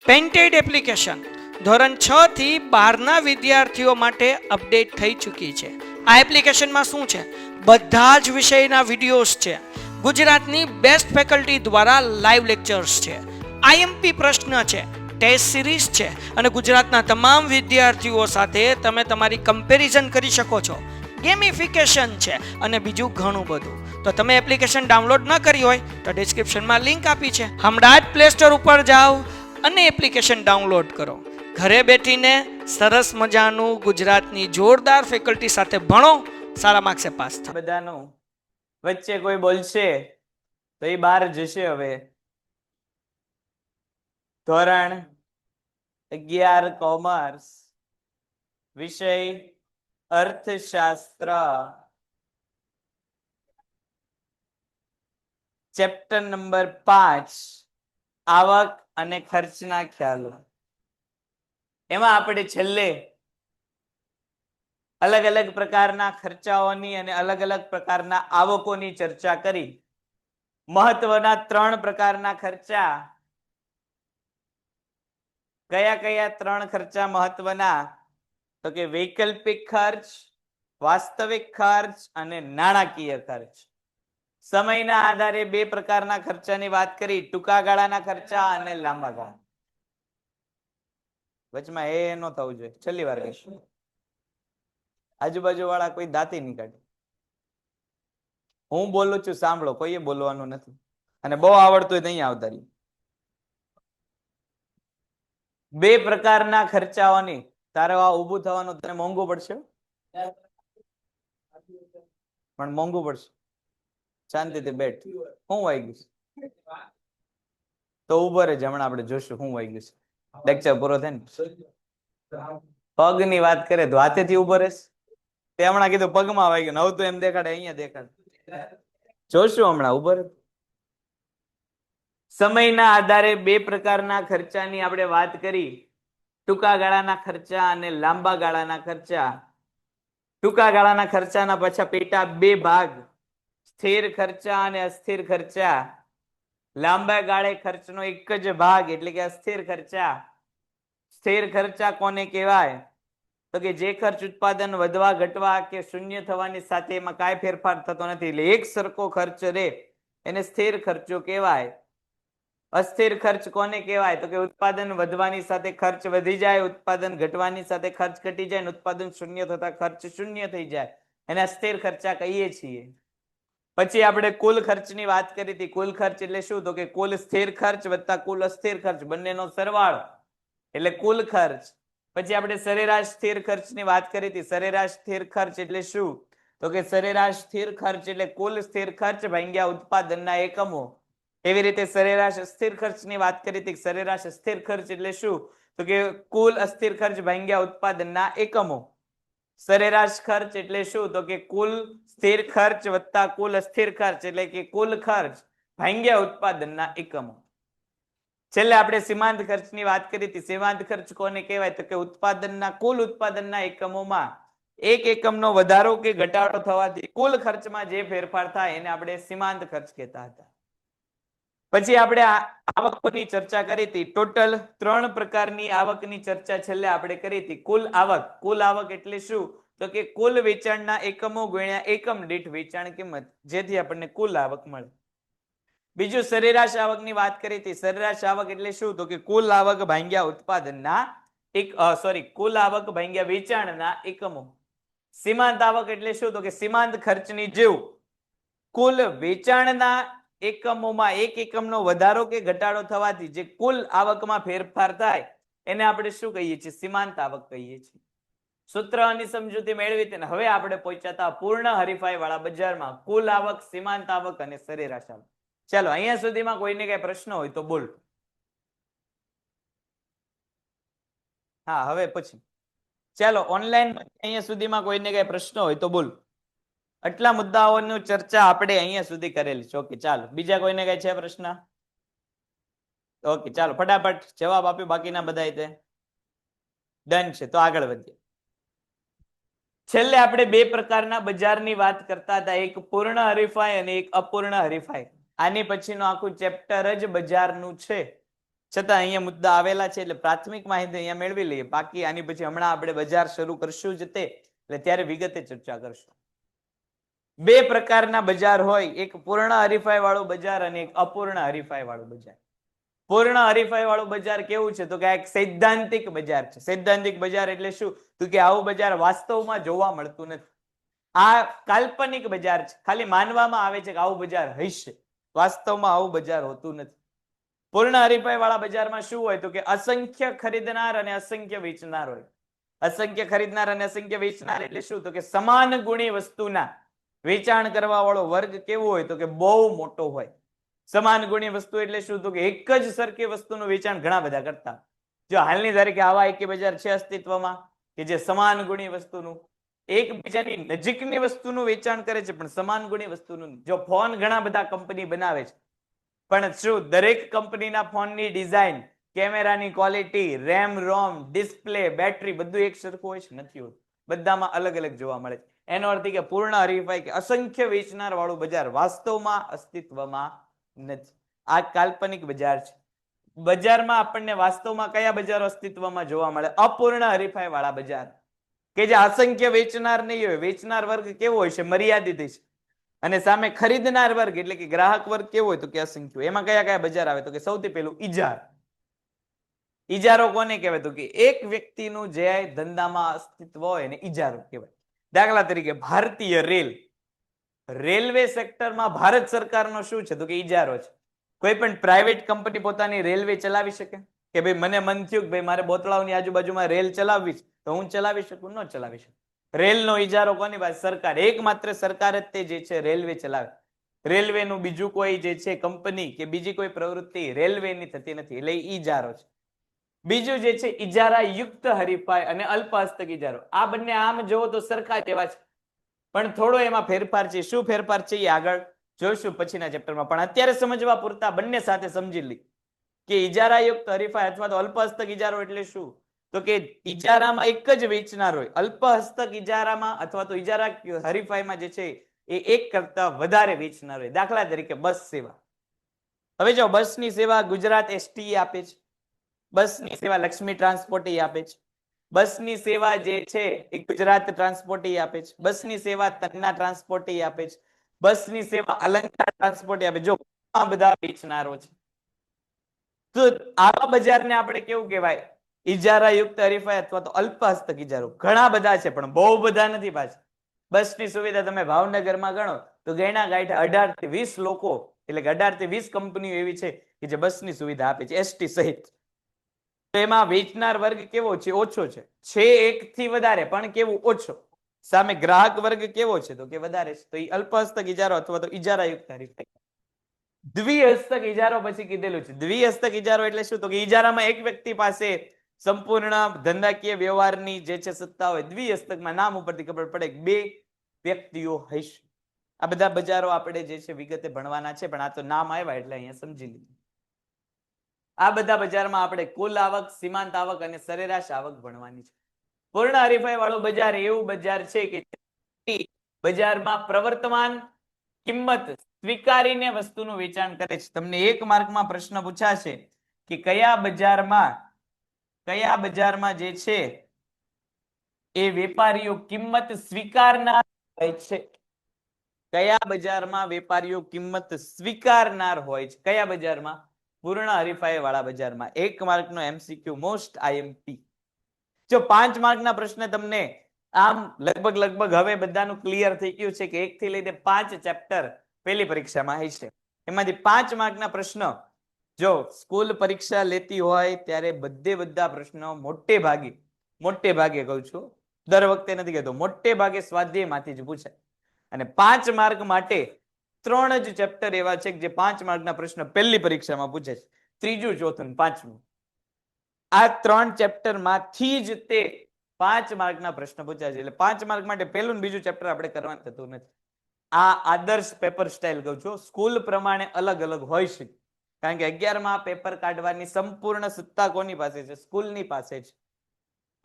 Painted application ધોરણ 6 થી 12ના વિદ્યાર્થીઓ માટે અપડેટ થઈ ચૂકી છે. આ એપ્લિકેશનમાં શું છે? બધા જ વિષયના વિડીયોઝ છે. ગુજરાતની બેસ્ટ ફેકલ્ટી દ્વારા લાઈવ લેક્ચર્સ છે. આઈએમપી પ્રશ્ન છે, ટેસ્ટ સિરીઝ છે અને ગુજરાતના તમામ વિદ્યાર્થીઓ સાથે તમે તમારી કમ્પેરિઝન કરી શકો છો. ગેમિફિકેશન છે અને બીજું ઘણું બધું. તો તમે એપ્લિકેશન ડાઉનલોડ ન કરી હોય તો ડિસ્ક્રિપ્શનમાં લિંક આપી છે. હમણાં જ પ્લે સ્ટોર ઉપર જાઓ અને એપ્લિકેશન ડાઉનલોડ કરો. ઘરે બેઠીને સરસ મજાનું ગુજરાતની જોરદાર ફેકલ્ટી સાથે ભણો, સારા માર્ક્સે પાસ થાઓ. બધાનું વચ્ચે કોઈ બોલશે તો એ બહાર જશે. હવે ધોરણ 11 કોમર્સ, વિષય અર્થશાસ્ત્ર, ચેપ્ટર નંબર 5 આવક અને ખર્ચના ખ્યાલો. એમાં આપણે છેલ્લે અલગ અલગ પ્રકારના ખર્ચાઓની અને અલગ અલગ પ્રકારના આવકોની ચર્ચા કરી. મહત્વના 3 પ્રકારના ખર્ચા કયા કયા 3 ખર્ચા મહત્વના? તો કે વૈકલ્પિક ખર્ચ, વાસ્તવિક ખર્ચ અને નાણાકીય ખર્ચ. સમયના આધારે 2 પ્રકારના ખર્ચાની વાત કરી, ટૂંકા ગાળાના ખર્ચા અને લાંબા ગાળા. વચમાં એ ન થવું જોઈએ. છેલ્લી વાર કહીશું, આજુબાજુ વાળા કોઈ દાંતી નહીં કાઢે. હું બોલું છું સાંભળો, કોઈએ બોલવાનું નથી. અને બહુ આવડતું હોય તો અહીંયા આવતા રહી. 2 પ્રકારના ખર્ચાઓની તારે આ ઊભું થવાનું, તને મોંઘું પડશે પણ મોંઘું પડશે. શાંતિથી બેઠ. શું વાગ્યું છે તો ઉભો રહેજે, હમણાં આપણે જોશું શું વાગ્યું છે. લેક્ચર પૂરો થાય ને પગની વાત કરે તો હાથેથી ઉભો રહેશે. તે હમણાં કીધું પગમાં વાગ્યું, હવે તો એમ દેખાડે અહીંયા દેખાડે. જોશું હમણાં, ઉભો રહે. સમયના આધારે 2 પ્રકારના ખર્ચાની આપણે વાત કરી, ટૂંકા ગાળાના ખર્ચા અને લાંબા ગાળાના ખર્ચા. ટૂંકા ગાળાના ખર્ચાના પાછા પેટા 2 ભાગ, સ્થિર ખર્ચા અને અસ્થિર ખર્ચા. લાંબા ગાળે ખર્ચનો એક જ ભાગ એટલે કે અસ્થિર ખર્ચા. સ્થિર ખર્ચા કોને કહેવાય? તો કે જે ખર્ચ ઉત્પાદન વધવા ઘટવા કે શૂન્ય થવાની સાથે એમાં કાંઈ ફેરફાર થતો નથી, એટલે એક સરખો ખર્ચ રહે, એને સ્થિર ખર્ચો કહેવાય. અસ્થિર ખર્ચ કોને કહેવાય? તો કે ઉત્પાદન વધવાની સાથે ખર્ચ વધી જાય, ઉત્પાદન ઘટવાની સાથે ખર્ચ ઘટી જાય, ઉત્પાદન શૂન્ય થતા ખર્ચ શૂન્ય થઈ જાય, એને અસ્થિર ખર્ચા કહીએ છીએ. પછી આપણે કુલ ખર્ચની વાત કરી હતી. કુલ ખર્ચ એટલે શું? તો કે કુલ સ્થિર ખર્ચ વત્તા કુલ અસ્થિર ખર્ચ બંનેનો સરવાળો એટલે કુલ ખર્ચ. પછી આપણે સરેરાશ સ્થિર ખર્ચની વાત કરી હતી. સરેરાશ સ્થિર ખર્ચ એટલે શું? તો કે સરેરાશ સ્થિર ખર્ચ એટલે કુલ સ્થિર ખર્ચ ભાગ્યા ઉત્પાદનના એકમો. એવી રીતે સરેરાશ અસ્થિર ખર્ચની વાત કરી હતી. સરેરાશ અસ્થિર ખર્ચ એટલે શું? તો કે કુલ અસ્થિર ખર્ચ ભાગ્યા ઉત્પાદનના એકમો. સરેરાશ ખર્ચ એટલે શું? તો કે કુલ સ્થિર ખર્ચ વત્તા કુલ અસ્થિર ખર્ચ એટલે કે કુલ ખર્ચ ભાગ્યા ઉત્પાદનના એકમો. છેલ્લે આપણે સીમાંત ખર્ચની વાત કરી હતી. સીમાંત ખર્ચ કોને કહેવાય? તો કે ઉત્પાદનના કુલ ઉત્પાદનના એકમોમાં એક એકમનો વધારો કે ઘટાડો થવાથી કુલ ખર્ચમાં જે ફેરફાર થાય એને આપણે સીમાંત ખર્ચ કહેતા હતા. પછી આપણે આવકની ચર્ચા કરી હતી. ટોટલ 3 પ્રકારની આવકની ચર્ચા છેલ્લે આપણે કરી હતી. કુલ આવક. કુલ આવક એટલે શું? તો કે કુલ વેચાણના એકમો ગુણ્યા એકમ દીઠ વેચાણ કિંમત, જેથી આપણને કુલ આવક મળે. બીજું સરેરાશ આવકની વાત કરી હતી. સરેરાશ આવક એટલે શું? તો કે કુલ આવક ભાગ્યા ઉત્પાદનના કુલ આવક ભાગ્યા વેચાણના એકમો. સીમાંત આવક એટલે શું? તો કે સીમાંત ખર્ચની જેવું કુલ વેચાણના એકમોમાં એક એકમનો વધારો કે ઘટાડો થવાથી જે કુલ આવકમાં ફેરફાર થાય એને આપણે શું કહીએ છીએ? સીમાંત આવક કહીએ છીએ. સૂત્ર અને સમજૂતી મેળવી હતી. હવે આપણે પહોંચ્યા હતા પૂર્ણ હરીફાઈ વાળા બજારમાં. કુલ આવક, સીમાંત આવક અને સરેરાશ આવક. ચાલો, અહીંયા સુધીમાં કોઈને કઈ પ્રશ્ન હોય તો બોલ. હા, હવે પછી ચાલો ઓનલાઈન અહીંયા સુધીમાં કોઈને કઈ પ્રશ્ન હોય તો બોલ. આટલા મુદ્દાઓની ચર્ચા આપણે અહીંયા સુધી કરેલી છે. ઓકે, ચાલો, બીજા કોઈને કઈ છે પ્રશ્ન? ઓકે, ચાલો ફટાફટ જવાબ આપ્યો બાકીના બધા તે ડન છે. તો આગળ વધીએ. છેલ્લે આપણે 2 પ્રકારના બજારની વાત કરતા હતા, એક પૂર્ણ હરીફાઈ અને એક અપૂર્ણ હરીફાઈ. આની પછીનું આખું ચેપ્ટર જ બજારનું છે. છતાં અહીંયા મુદ્દા આવેલા છે એટલે પ્રાથમિક માહિતી અહીંયા મેળવી લઈએ. બાકી આની પછી હમણાં આપણે બજાર શરૂ કરશું જ તે એટલે ત્યારે વિગતે ચર્ચા કરશું. બે પ્રકારના બજાર હોય, એક પૂર્ણ હરીફાઈ વાળું બજાર અને એક અપૂર્ણ હરીફાઈ વાળું બજાર. પૂર્ણ હરીફાઈ વાળું બજાર કેવું છે? તો કે આ એક સૈદ્ધાંતિક બજાર છે. સૈદ્ધાંતિક બજાર એટલે શું? તો કે આવું બજાર વાસ્તવમાં જોવા મળતું નથી. આ કાલ્પનિક બજાર છે, ખાલી માનવામાં આવે છે કે આવું બજાર હશે, વાસ્તવમાં આવું બજાર હોતું નથી. પૂર્ણ હરીફાઈ વાળા બજારમાં શું હોય? તો કે અસંખ્ય ખરીદનાર અને અસંખ્ય વેચનાર હોય. અસંખ્ય ખરીદનાર અને અસંખ્ય વેચનાર એટલે શું? તો કે સમાન ગુણી વસ્તુના વેચાણ કરવા વાળો વર્ગ કેવો હોય? તો કે બહુ મોટો હોય. સમાન ગુણી વસ્તુ એટલે શું? તો કે એક જ સરખી વસ્તુનું વેચાણ ઘણા બધા કરતા. જો હાલની તારીખે આવા એક બજાર છે અસ્તિત્વમાં કે જે સમાન ગુણી વસ્તુનું એકબીજાની નજીકની વસ્તુનું વેચાણ કરે છે પણ સમાન ગુણી વસ્તુનું. જો ફોન ઘણા બધા કંપની બનાવે છે પણ શું દરેક કંપનીના ફોનની ડિઝાઇન, કેમેરાની quality, RAM ROM, display, battery બધું એક સરખું હોય છે? નથી હોતું. બધામાં અલગ અલગ જોવા મળે છે. એનો અર્થ કે પૂર્ણ હરીફાઈ કે અસંખ્ય વેચનાર વાળું બજાર વાસ્તવમાં અસ્તિત્વમાં નથી. આ કાલ્પનિક બજાર છે. બજારમાં આપણને વાસ્તવમાં કયા બજારો અસ્તિત્વમાં જોવા મળે? અપૂર્ણ હરીફાઈ વાળા બજાર કે જે અસંખ્ય વેચનાર નહીં હોય. વેચનાર વર્ગ કેવો હોય છે? મર્યાદિત છે. અને સામે ખરીદનાર વર્ગ એટલે કે ગ્રાહક વર્ગ કેવો હોય? તો કે અસંખ્ય. એમાં કયા કયા બજાર આવે? તો કે સૌથી પહેલું ઈજાર. ઈજારો કોને કહેવાય? તો કે એક વ્યક્તિનું જે ધંધામાં અસ્તિત્વ હોય એને ઈજારો કહેવાય. દાખલા તરીકે ભારતીય રેલ, રેલવે સેક્ટરમાં ભારત સરકારનો શું છે? તો કે ઈજારો છે. કોઈ પણ પ્રાઇવેટ કંપની પોતાની રેલવે ચલાવી શકે? કે ભાઈ મને મન થયું કે ભાઈ મારે બોતળાવની આજુબાજુમાં રેલ ચલાવવી છે તો હું ચલાવી શકું? ન ચલાવી શકું. રેલનો ઈજારો કોની પાસે? સરકાર. એકમાત્ર સરકાર જ તે જે છે રેલવે ચલાવે. રેલવેનું બીજું કોઈ જે છે કંપની કે બીજી કોઈ પ્રવૃત્તિ રેલવેની થતી નથી, એટલે ઈજારો છે. બીજું જે છે ઈજારા યુક્ત હરીફાઈ અને અલ્પ હસ્તક ઈજારો. આ બંને આમ જોવો તો સરખા જેવા છે પણ થોડો એમાં ફેરફાર છે. શું ફેરફાર છે એ આગળ જોઈશું પછીના ચેપ્ટરમાં. પણ અત્યારે સમજવા પૂરતા બંને સાથે સમજી લી કે ઈજારા યુક્ત હરીફાઈ અથવા તો અલ્પ હસ્તક ઈજારો એટલે શું? તો કે ઈજારામાં એક જ વેચનાર હોય. અલ્પ હસ્તક ઈજારામાં અથવા તો ઈજારા હરીફાઈમાં જે છે એ એક કરતા વધારે વેચનાર હોય. દાખલા તરીકે બસ સેવા. હવે જો બસની સેવા ગુજરાત એસટી આપે છે, બસની સેવા લક્ષ્મી ટ્રાન્સપોર્ટ આપે છે, બસની સેવા જે છે એ ગુજરાત ટ્રાન્સપોર્ટ આપે છે, બસની સેવા તન્ના ટ્રાન્સપોર્ટ આપે છે, બસની સેવા અલંકાર ટ્રાન્સપોર્ટ આપે. જો આ બધા વેચનારો છે તો આવા બજારને આપણે કેવું કહેવાય? ઈજારા યુક્ત હરીફાઈ અથવા તો અલ્પ હસ્તક ઈજારો. ઘણા બધા છે પણ બહુ બધા નથી. પાછા બસની સુવિધા તમે ભાવનગરમાં ગણો તો ગણ્યા ગાંઠે 18 થી 20 લોકો એટલે કે 18 થી 20 કંપનીઓ એવી છે કે જે બસની સુવિધા આપે છે એસટી સહિત. એમાં વેચનાર વર્ગ કેવો છે? ઓછો છે. એક થી વધારે પણ કેવું? ઓછો. સામે ગ્રાહક વર્ગ કેવો છે? તો કે વધારે છે. તો એ અલ્પ હસ્તક ઈજારો અથવા તો ઈજારા યુક્ત હરીફાઈ. દ્વિહસ્તક ઈજારો પછી કીધેલું છે. દ્વિહસ્તક ઈજારો એટલે શું? તો કે ઈજારામાં એક વ્યક્તિ પાસે સંપૂર્ણ ધંધાકીય વ્યવહારની જે છે સત્તા હોય. દ્વિહસ્તકમાં નામ ઉપરથી ખબર પડે કે બે વ્યક્તિઓ હશે. આ બધા બજારો આપણે જે છે વિગતે ભણવાના છે પણ આ તો નામ આવ્યા એટલે અહીંયા સમજી લીધું. આ બધા બજારમાં આપણે કુલ આવક, સીમાંત આવક અને સરેરાશ આવક ભણવાની છે. પૂર્ણ હરીફાઈ વાળું બજાર એવું બજાર છે કે બજારમાં પ્રવર્તમાન કિંમત સ્વીકારીને વસ્તુનું વેચાણ કરે છે. તમને 1 માર્કમાં પ્રશ્ન પૂછાશે કે કયા બજારમાં જે છે એ વેપારીઓ કિંમત સ્વીકારનાર હોય છે? કયા બજારમાં વેપારીઓ કિંમત સ્વીકારનાર હોય છે? કયા બજારમાં? પૂર્ણ હરીફાઈ વાળા બજારમાં. 1 માર્કનો MCQ મોસ્ટ IMP. જો 5 માર્કના પ્રશ્ન તમને આમ લગભગ હવે બધાનું ક્લિયર થઈ ગયું છે કે 1 થી લઈને 5 ચેપ્ટર પહેલી પરીક્ષામાં હશે. એમાંથી 5 માર્કના પ્રશ્ન જો સ્કૂલ પરીક્ષા લેતી હોય ત્યારે બધા પ્રશ્નો મોટે ભાગે કહું છું, દર વખતે નથી કહેતો, મોટે ભાગે સ્વાધ્યાયમાંથી જ પૂછાય. અને 5 માર્ક માટે 3 જ ચેપ્ટર એવા છે કે જે 5 માર્કના પ્રશ્ન પહેલી પરીક્ષામાં પૂછે છે. ત્રીજું, ચોથું અને પાંચમું. આ 3 ચેપ્ટરમાંથી જ તે 5 માર્કના પ્રશ્ન પૂછાય છે. એટલે 5 માર્ક માટે પહેલું ને બીજું ચેપ્ટર આપણે કરવાનું થતું નથી. આ આદર્શ પેપર સ્ટાઇલ કહું છું. સ્કૂલ પ્રમાણે અલગ અલગ હોય છે કારણ કે 11માં પેપર કાઢવાની સંપૂર્ણ સત્તા કોની પાસે છે? સ્કૂલની પાસે છે.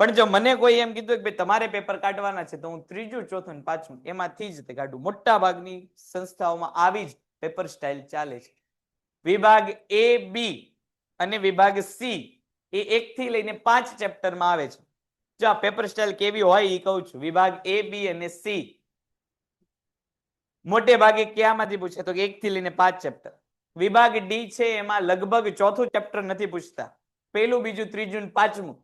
પણ જો મને કોઈ એમ કીધું કે ભાઈ તમારે પેપર કાઢવાના છે તો હું ત્રીજું, ચોથું અને પાંચમું એમાંથી જ તે કાઢું. મોટા ભાગની સંસ્થાઓમાં આવી જ પેપર સ્ટાઇલ ચાલે છે. વિભાગ A, B અને વિભાગ સી એ 1 થી લઈને 5 ચેપ્ટરમાં આવે છે. જો આ પેપર સ્ટાઇલ કેવી હોય એ કહું છું. વિભાગ એ, બી અને સી મોટે ભાગે ક્યાંમાંથી પૂછે તો 1 થી લઈને 5 ચેપ્ટર. વિભાગ ડી છે એમાં લગભગ ચોથું ચેપ્ટર નથી પૂછતા, પહેલું, બીજું, ત્રીજું ને પાંચમું.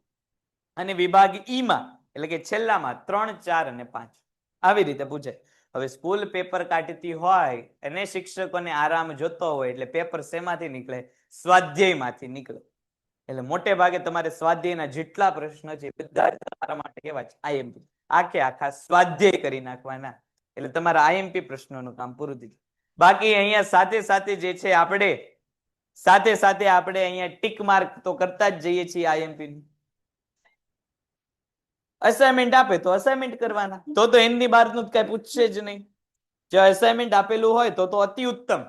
અને વિભાગ ઈ માં એટલે કે છેલ્લામાં 3, 4 અને 5 આવી રીતે પૂછે. હવે સ્કૂલ પેપર કાઢતી હોય અને શિક્ષકોને આરામ જોતો હોય એટલે પેપર શેમાંથી નીકળે? સ્વાધ્યાયમાંથી નીકળે. એટલે મોટે ભાગે તમારે સ્વાધ્યાયના જેટલા પ્રશ્ન છે બધા જ તમારા માટે કેવા છે? આઈએમપી. આખે આખા સ્વાધ્યાય કરી નાખવાના એટલે તમારા આઈએમપી પ્રશ્નોનું કામ પૂરું થઈ ગયું. બાકી અહીંયા સાથે સાથે જે છે આપણે અહીંયા ટીક માર્ક તો કરતા જ જઈએ છીએ આઈએમપી ની. અસાઇનમેન્ટ આપે તો અસાઇનમેન્ટ કરવાના, તો એમની બહારનું કઈ પૂછશે જ નહીં. જો અસાઇનમેન્ટ આપેલું હોય તો અતિ ઉત્તમ.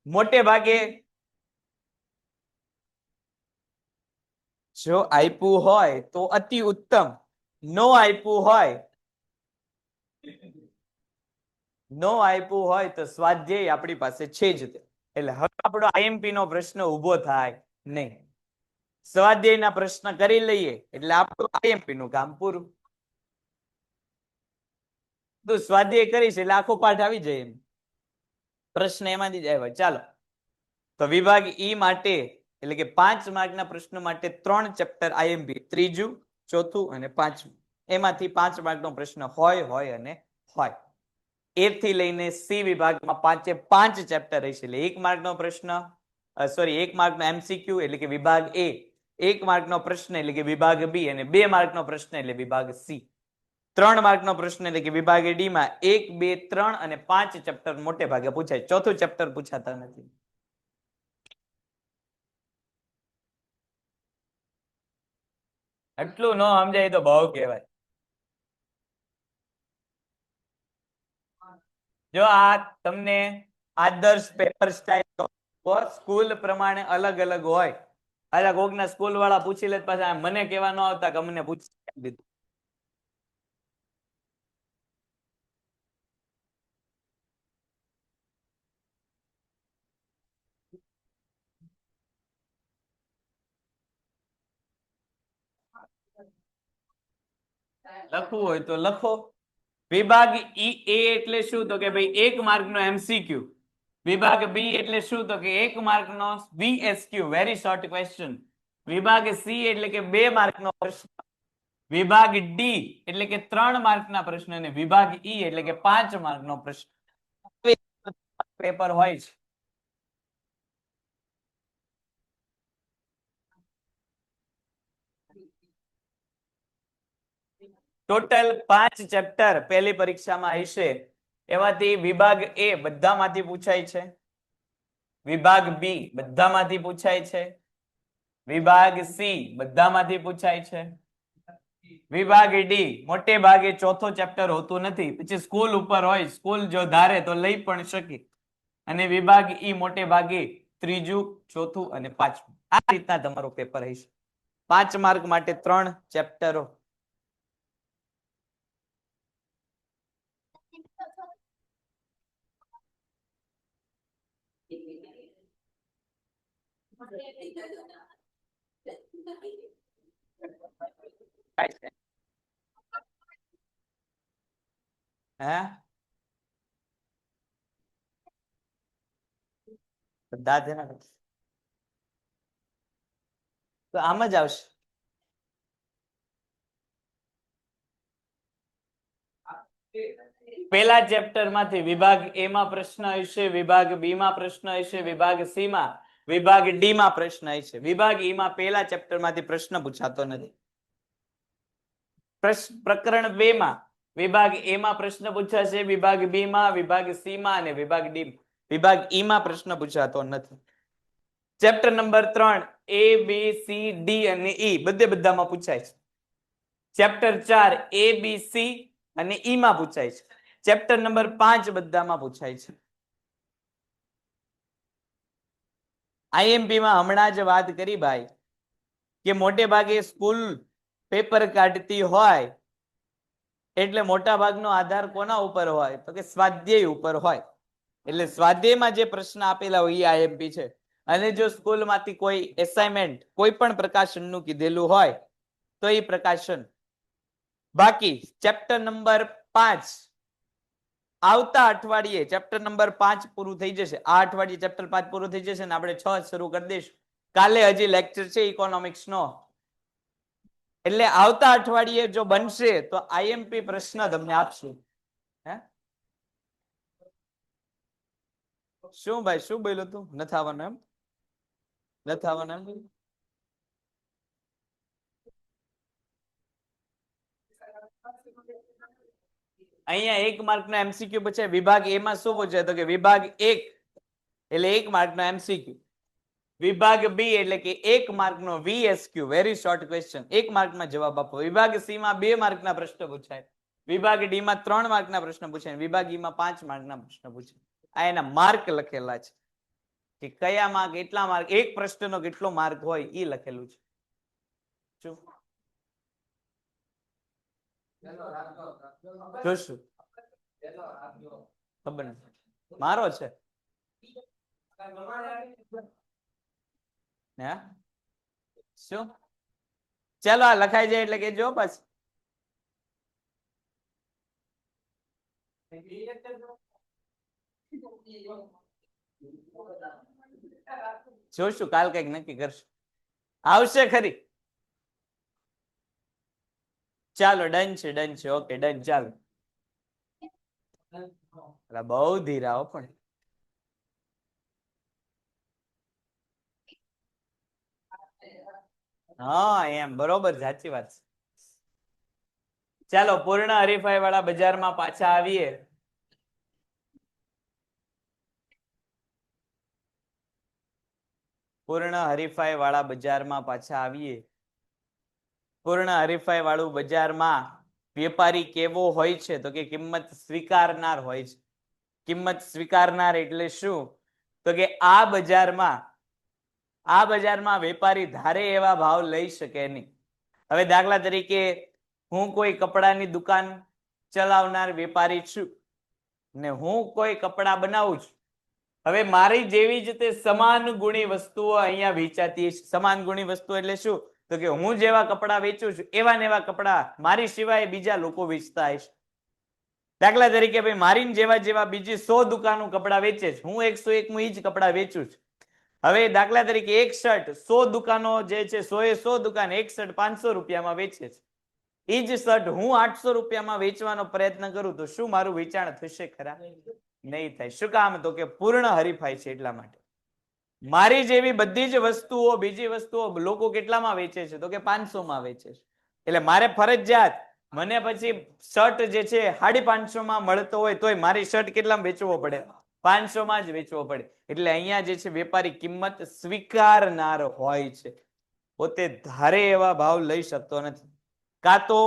મોટે ભાગે જો આપ્યું હોય તો અતિ ઉત્તમ, નો આપ્યું હોય તો સ્વાધ્યાય આપણી પાસે છે જ. એટલે હવે આપણો આઈએમપી નો પ્રશ્ન ઉભો થાય નહીં. સ્વાધ્યાયના પ્રશ્ન કરી લઈએ એટલે આપણું આઈએમપી નું કામ પૂરું. તો સ્વાધ્યાય કરીશ એટલે આખો પાઠ આવી જાય એમ. પ્રશ્ન એમાંથી જ આવ્યો. ચાલો તો વિભાગ ઈ માટે એટલે કે 5 માર્કના પ્રશ્નો માટે 3 ચેપ્ટર આઈએમપી, ત્રીજું, ચોથું અને પાંચમું. એમાંથી 5 માર્કનો પ્રશ્ન હોય અને હોય. એ થી લઈને સી વિભાગમાં 5 ચેપ્ટર રહેશે એટલે 1 માર્કનો પ્રશ્ન, 1 માર્કનો એમસીક્યુ એટલે કે વિભાગ એ, 1 માર્કનો પ્રશ્ન એટલે કે વિભાગ બી અને 2 માર્કનો પ્રશ્ન એટલે વિભાગ સી. 3 માર્કનો પ્રશ્ન એટલે કે વિભાગ ડી માં 1, 2, 3 અને 5 ચેપ્ટર મોટે ભાગે પૂછાય. ચોથું ચેપ્ટર પૂછાતા નથી. એટલું ન સમજાય તો બહુ કહેવાય. જો આ તમને આદર્શ પેપર સ્ટાઇલ સ્કૂલ પ્રમાણે અલગ અલગ હોય. અરે કોકના સ્કૂલ વાળા પૂછી લે પાછા મને કેવા ન આવતા કે અમને પૂછી દીધું. લખવું હોય તો લખો. વિભાગ ઈ એ એટલે શું? તો કે ભાઈ 1 માર્કનો એમસીક્યુ. વિભાગ બી એટલે શું? તો કે 1 માર્કનો વીએસક્યુ, વેરી શોર્ટ ક્વેશ્ચન. વિભાગ સી એટલે કે 2 માર્કનો પ્રશ્ન. વિભાગ ડી એટલે કે 3 માર્કના પ્રશ્ન અને વિભાગ ઈ એટલે કે 5 માર્કનો પ્રશ્ન. પેપર હોય છે. ટોટલ 5 ચેપ્ટર પહેલી પરીક્ષામાં હશે. એમાંથી વિભાગ એ બધામાંથી પૂછાય છે, વિભાગ બી બધામાંથી પૂછાય છે, વિભાગ સી બધામાંથી પૂછાય છે, વિભાગ ડી મોટે ભાગે ચોથો ચેપ્ટર હોતું નથી, પછી સ્કૂલ ઉપર હોય, સ્કૂલ જો ધારે તો લઈ પણ શકે. અને વિભાગ ઈ મોટે ભાગે ત્રીજું, ચોથું અને પાંચમું. આ રીતના તમારું પેપર હશે. 5 માર્ક માટે 3 ચેપ્ટરો. હે બધા જ એના તો આમ જ આવશે. પહેલા ચેપ્ટર માંથી વિભાગ એ માં પ્રશ્ન હશે, વિભાગ બી માં પ્રશ્ન હશે, વિભાગ સી માં, વિભાગ ડી માં પ્રશ્ન હશે. વિભાગ ઈ માં પહેલા ચેપ્ટર માંથી પ્રશ્ન પૂછાતો નથી. પ્રકરણ 2 માં વિભાગ એ માં પ્રશ્ન પૂછાશે, વિભાગ બી માં, વિભાગ સી માં અને વિભાગ ડી, વિભાગ ઈ માં પ્રશ્ન પૂછાતો નથી. ચેપ્ટર નંબર 3 એ, બી, સી, ડી અને ઈ બધામાં પૂછાય છે. ચેપ્ટર 4 એ, બી, સી અને ઈ માં પૂછાય છે. ચેપ્ટર નંબર 5 બધામાં પૂછાય છે. આઈએમપી માં હમણાં જ વાત કરી ભાઈ કે મોટે ભાગે સ્કૂલ પેપર કાઢતી હોય એટલે મોટા ભાગનો આધાર કોના ઉપર હોય? તો કે સ્વાધ્યાય ઉપર હોય. એટલે સ્વાધ્યાયમાં જે પ્રશ્ન આપેલા હોય એ આઈએમપી છે. અને જો સ્કૂલમાંથી કોઈ એસાઇનમેન્ટ કોઈ પણ પ્રકાશનનું કીધેલું હોય તો એ પ્રકાશન. બાકી ચેપ્ટર નંબર 5 આવતા અઠવાડિયે ચેપ્ટર નંબર 5 પૂરું થઈ જશે. આ અઠવાડિયે ચેપ્ટર 5 પૂરું થઈ જશે ને આપણે 6 શરૂ કરી દઈશું. કાલે હજી લેક્ચર છે ઇકોનોમિક્સ નો, એટલે આવતા અઠવાડિયે જો બનશે તો આઈએમપી પ્રશ્ન તમને આપશું. હે શું ભાઈ, શું બોલ્યું તું? નથી આવવાનું એમ? નથી આવવાનું એમ? અહીંયા 1 માર્કનો એમસીક્યુ પૂછે. વિભાગ એ માં શું પૂછે? તો કે વિભાગ 1 એટલે 1 માર્કનો એમસીક્યુ. વિભાગ બી એટલે કે 1 માર્કનો વીએસક્યુ, વેરી શોર્ટ ક્વેશ્ચન, 1 માર્કમાં જવાબ આપો. વિભાગ સી માં 2 માર્કના પ્રશ્ન પૂછાય. વિભાગ ડી માં 3 માર્કના પ્રશ્ન પૂછાય. વિભાગ ઈ માં 5 માર્કના પ્રશ્ન પૂછાય. આ એના માર્ક લખેલા છે કે કયા માર્ક, કેટલા માર્ક, એક પ્રશ્નનો કેટલો માર્ક હોય એ લખેલું છે. શું જોશું? ખબર નથી, મારો છે. હે શું? ચાલો આ લખાઈ જાય એટલે કેજો બસ. જોશું, કાલ કઈક નક્કી કરશું. આવશે ખરી? ચાલો ડન છે, ડન છે, ઓકે ડન. ચાલો બહુ ધીરાઓ પણ. હા એમ બરોબર, સાચી વાત છે. ચાલો પૂર્ણ હરીફાઈ વાળા બજારમાં પાછા આવીએ. પૂર્ણ હરીફાઈ વાળા બજારમાં પાછા આવીએ. પૂર્ણ હરીફાઈ વાળું બજારમાં વેપારી કેવો હોય છે? તો કે કિંમત સ્વીકારનાર હોય છે. કિંમત સ્વીકારનાર એટલે શું? તો કે આ બજારમાં વેપારી ધારે એવા ભાવ લઈ શકે નહીં. હવે દાખલા તરીકે હું કોઈ કપડાની દુકાન ચલાવનાર વેપારી છું ને હું કોઈ કપડા બનાવું છું. હવે મારી જેવી જ તે સમાન ગુણી વસ્તુઓ અહીંયા વેચાતી છે. સમાન ગુણી વસ્તુ એટલે શું? તો કે હું જેવા કપડા વેચું છું એવા ને એવા કપડા મારી સિવાય બીજા લોકો વેચતા હશે. દાખલા તરીકે ભાઈ મારી જેવા જેવા બીજી 100 દુકાનો કપડા વેચે છે, હું 101 એ જ કપડા વેચું છું. હવે દાખલા તરીકે એક શર્ટ 100 દુકાનો જે છે 100 દુકાન એક શર્ટ 500 રૂપિયામાં વેચે છે. એ જ શર્ટ હું 800 રૂપિયામાં વેચવાનો પ્રયત્ન કરું તો શું મારું વેચાણ થશે ખરા? નહીં થાય. શું કામ? તો કે પૂર્ણ હરીફાઈ છે એટલા માટે. મારી જેવી બધી જ વસ્તુઓ બીજી વસ્તુઓ લોકો કેટલામાં વેચે છે? તો કે 500 માં વેચે છે. એટલે મારે ફરજિયાત મને પછી શર્ટ જે છે 550 માં મળતો હોય તોય મારી શર્ટ કેટલામાં વેચવો પડે? 500 માં જ વેચવો પડે. એટલે અહીંયા જે છે વેપારી કિંમત સ્વીકારનાર હોય છે, પોતે ધારે એવા ભાવ લઈ શકતો નથી. કાં તો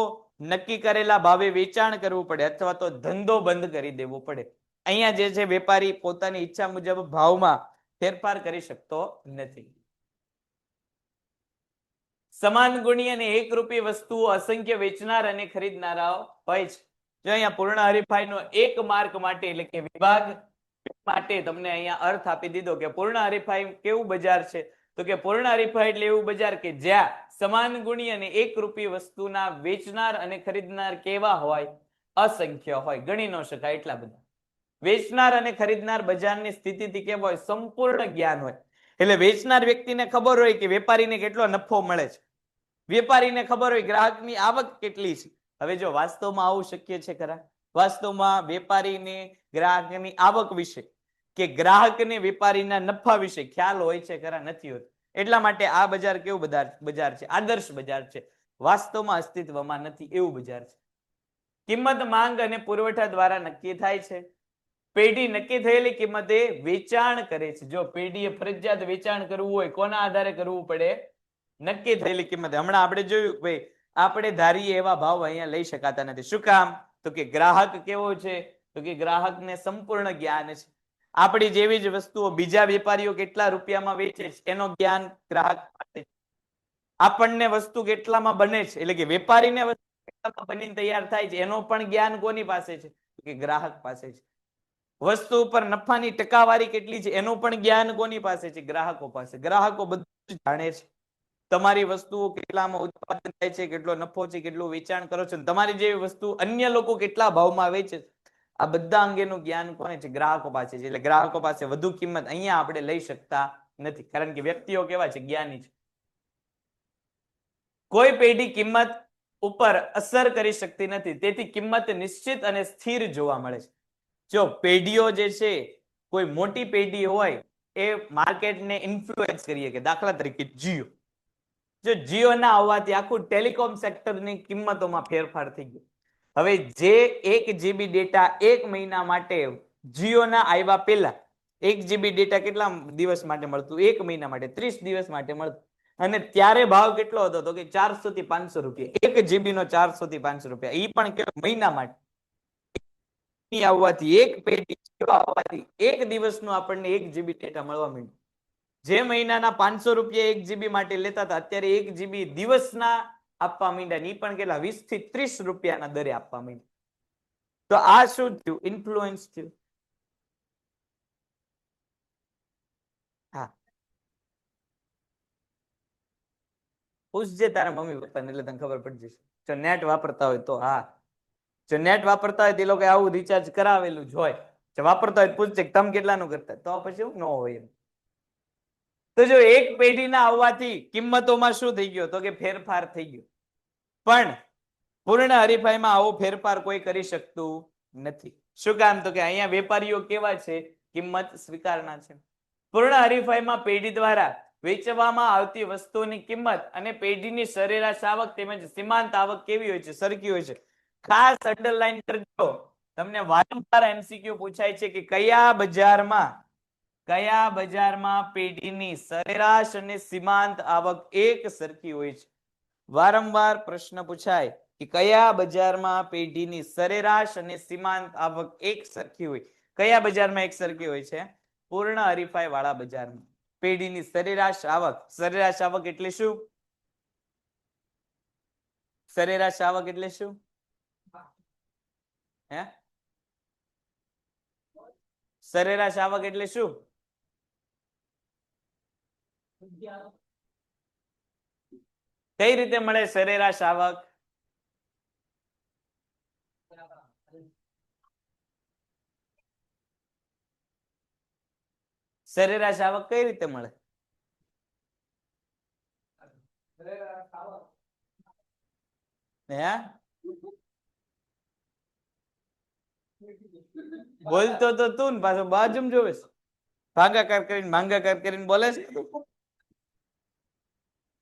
નક્કી કરેલા ભાવે વેચાણ કરવું પડે અથવા તો ધંધો બંધ કરી દેવો પડે. અહીંયા જે છે વેપારી પોતાની ઈચ્છા મુજબ ભાવમાં ફેરફાર કરી શકતો નથી. સમાન ગુણી અને એકરૂપી વસ્તુઓ અસંખ્ય વેચનાર અને ખરીદનારાઓ હોય છે. જો અહીંયા પૂર્ણ હરીફાઈનો 1 માર્ક માટે એટલે કે વિભાગ માટે તમને અહીંયા અર્થ આપી દીધો કે પૂર્ણ હરીફાઈ કેવું બજાર છે? તો કે પૂર્ણ હરીફાઈ એટલે એવું બજાર કે જ્યાં સમાન ગુણી અને એકરૂપી વસ્તુના વેચનાર અને ખરીદનાર કેવા હોય? અસંખ્ય હોય, ગણી ન શકાય એટલા બધા. વેચનાર અને ખરીદનાર બજારની સ્થિતિથી કેવો હોય? સંપૂર્ણ જ્ઞાન હોય. એટલે વેચનાર વ્યક્તિને ખબર હોય કે વેપારીને કેટલો નફો મળે છે, વેપારીને ખબર હોય ગ્રાહકની આવક કેટલી છે. હવે જો વાસ્તવમાં આવું શક્ય છે ખરા? વાસ્તવમાં વેપારીને ગ્રાહકની આવક વિશે કે ગ્રાહકને વેપારીના નફા વિશે ખ્યાલ હોય છે ખરા? નથી હોતો. એટલા માટે આ બજાર કેવું બજાર છે? આદર્શ બજાર છે. વાસ્તવમાં અસ્તિત્વમાં નથી એવું બજાર છે. કિંમત માંગ અને પુરવઠા દ્વારા નક્કી થાય છે. પેઢી નક્કી થયેલી કિંમતે વેચાણ કરે છે. જો પેઢીએ ફરજિયાત વેચાણ કરવું હોય કોના આધારે કરવું પડે? નક્કી થયેલી કિંમતે. હમણાં આપણે જોયું ભાઈ આપણે ધારીએ એવા ભાવ અહીંયા લઈ શકાતા નથી. શું કામ? તો કે ગ્રાહક કેવો છે? તો કે ગ્રાહકને સંપૂર્ણ જ્ઞાન છે. આપણી જેવી જ વસ્તુઓ બીજા વેપારીઓ કેટલા રૂપિયામાં વેચે છે એનો જ્ઞાન ગ્રાહક પાસે. આપણને વસ્તુ કેટલામાં બને છે એટલે કે વેપારીને વસ્તુ કેટલામાં બનીને તૈયાર થાય છે એનો પણ જ્ઞાન કોની પાસે છે? તો કે ગ્રાહક પાસે છે. વસ્તુ ઉપર નફાની ટકાવારી કેટલી છે એનું પણ જ્ઞાન કોની પાસે છે? ગ્રાહકો પાસે. ગ્રાહકો બધું જ જાણે છે. તમારી વસ્તુઓ કેટલામાં ઉત્પાદન થાય છે, કેટલો નફો છે, કેટલું વેચાણ કરો છો, તમારી જેવી વસ્તુ અન્ય લોકો કેટલા ભાવમાં વેચે છે, આ બધા અંગેનું જ્ઞાન કોને છે? ગ્રાહકો પાસે છે. એટલે ગ્રાહકો પાસે વધુ કિંમત અહીંયા આપણે લઈ શકતા નથી, કારણ કે વ્યક્તિઓ કેવા છે? જ્ઞાની છે. કોઈ પેઢી કિંમત ઉપર અસર કરી શકતી નથી, તેથી કિંમત નિશ્ચિત અને સ્થિર જોવા મળે છે. જો પેઢીઓ જે છે, કોઈ મોટી પેઢી હોય એ માર્કેટને ઇન્ફ્લુઅન્સ કરીએ કે દાખલા તરીકે જીઓ. જો જીઓના આવવાથી આખું ટેલિકોમ સેક્ટરની કિંમતોમાં ફેરફાર થઈ ગયો. હવે જે 1 GB ડેટા 1 મહિના માટે જીઓના આવ્યા પહેલા 1 GB ડેટા કેટલા દિવસ માટે મળતું? 1 મહિના માટે, 30 દિવસ માટે મળતું. અને ત્યારે ભાવ કેટલો હતો? તો કે 400 થી 500 રૂપિયા. 1 GB નો 400 થી 500 રૂપિયા. એ પણ કેટલા મહિના માટે આવવાથી એક પેઢી આવવાથી એક દિવસનું આપણને 1 GB ડેટા મળવા માંડ્યું. જે મહિનાના 500 રૂપિયા 1 GB માટે લેતા હતા, અત્યારે 1 GB દિવસના આપવા માંડ્યા. ની પણ કેટલા 20 થી 30 રૂપિયાના દરે આપવા માંડ્યા. તો આ શું થયું? ઇન્ફ્લુઅન્સ થયું. હા, પૂછજે તારા મમ્મી પપ્પાને એટલે તને ખબર પડી જશે. જો નેટ વાપરતા હોય તો. હા, જો નેટ વાપરતા હોય તે લોકો આવું રિચાર્જ કરાવેલું જ હોય. જો વાપરતા હોય પૂછજે તમે કેટલાનું કરતા, તો પછી ન હોય એમ. તો જો એક પેઢીના આવવાથી કિંમતોમાં શું થઈ ગયો? તો કે ફેરફાર થઈ ગયો. પણ પૂર્ણ હરીફાઈમાં આવો ફેરફાર કોઈ કરી શકતું નથી. શું કામ? તો કે અહીંયા વેપારીઓ કેવા છે? કિંમત સ્વીકારનાર છે. પૂર્ણ હરીફાઈમાં પેઢી દ્વારા વેચવામાં આવતી વસ્તુની કિંમત અને પેઢીની સરેરાશ આવક તેમજ સીમાંત આવક કેવી હોય છે? સરખી હોય છે. ખાસ અંડરલાઈન કરજો. તમને વારંવાર MCQ પૂછાય છે કે કયા બજારમાં પેઢીની સરેરાશ અને સીમાંત આવક એક સરખી હોય છે? વારંવાર પ્રશ્ન પૂછાય કે કયા બજારમાં પેઢીની સરેરાશ અને સીમાંત આવક એક સરખી હોય? કયા બજારમાં એક સરખી હોય છે? પૂર્ણ હરીફાઈ વાળા બજારમાં પેઢીની સરેરાશ આવક. સરેરાશ આવક એટલે શું? સરેરાશ આવક એટલે શું? હે, સરેરાશ આવક એટલે શું? કઈ રીતે મળે સરેરાશ આવક? સરેરાશ આવક કઈ રીતે મળે? હે, બોલતો તો તું ને પાછો બાજુમાં જોવે છે. ભાગાકાર કરીને બોલે છે.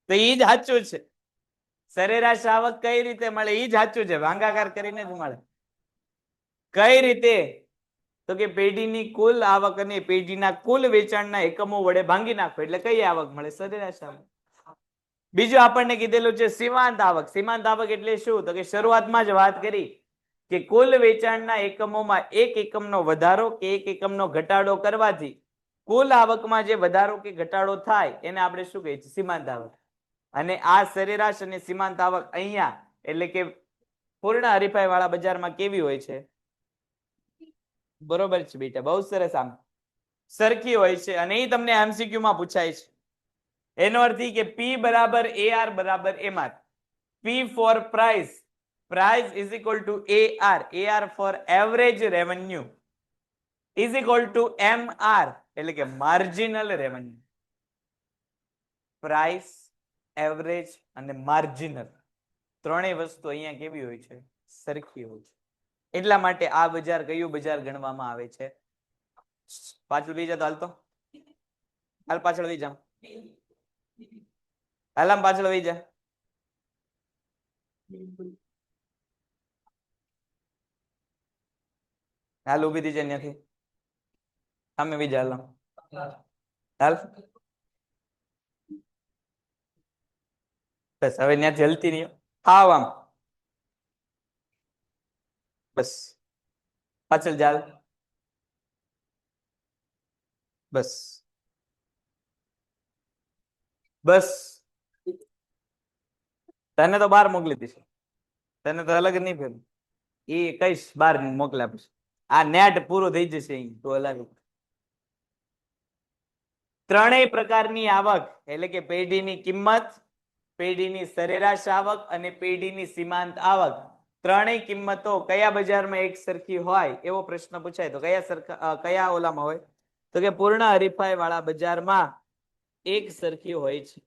તો ઈ જ સાચું છે. સરેરાશ આવક કઈ રીતે મળે? ઈ જ સાચું છે. ભાગાકાર કરીને જ મળે. કઈ રીતે? તો કે પેઢીની કુલ આવક અને પેઢીના કુલ વેચાણના એકમો વડે ભાંગી નાખો એટલે કઈ આવક મળે? સરેરાશ આવક. બીજું આપણને કીધેલું છે સીમાંત આવક. સીમાંત આવક એટલે શું? તો કે શરૂઆતમાં જ વાત કરી કે કુલ વેચાણના એકમોમાં એક એકમનો વધારો કે એક એકમનો ઘટાડો કરવાથી કુલ આવકમાં જે વધારો કે ઘટાડો થાય એને આપણે શું કહીએ છીએ? સીમાંત આવક. અને આ સરેરાશ અને સીમાંત આવક અહીંયા એટલે કે પૂર્ણ હરીફાઈ વાળા બજારમાં કેવી હોય છે? બરોબર છે બેટા, બહુ સરસ. આમ સરખી હોય છે અને એ તમને MCQ માં પૂછાય છે. એનો અર્થ એ કે P બરાબર AR બરાબર MR. P for price, price is equal to AR for average revenue is equal to MR એટલે કે marginal revenue. પ્રાઇસ, એવરેજ અને માર્જિનલ ત્રણેય વસ્તુ અહીંયા કેવી હોય છે? સરખી હોય છે. એટલા માટે આ બજાર કયું બજાર ગણવામાં આવે છે? પાછળ લઈ જતો હાલતો હાલ, પાછળ લઈ જામ, હાલ આમ પાછળ લઈ જા. હાલ ઉભી થઈ જાય ત્યાંથી સામે બીજા હાલ હાલ. બસ હવે ત્યાંથી હલતી નહીં. હાવ આમ બસ પાછળ ચાલ. બસ બસ તને તો બહાર મોકલી દઈશ. તને તો અલગ નહીં ફેર. એ કઈશ બહાર મોકલ્યા પછી આ નેટ પૂરું થઈ જશે અહીં તો હલાવી. ત્રણેય પ્રકારની આવક એટલે કે પેઢીની કિંમત, પેઢીની સરેરાશ આવક અને પેઢીની સીમાંત આવક, ત્રણેય કિંમતો કયા બજારમાં એક સરખી હોય એવો પ્રશ્ન પૂછાય તો કયા ઓલામાં હોય તો કે પૂર્ણ હરીફાઈ વાળા બજારમાં એક સરખી હોય છે.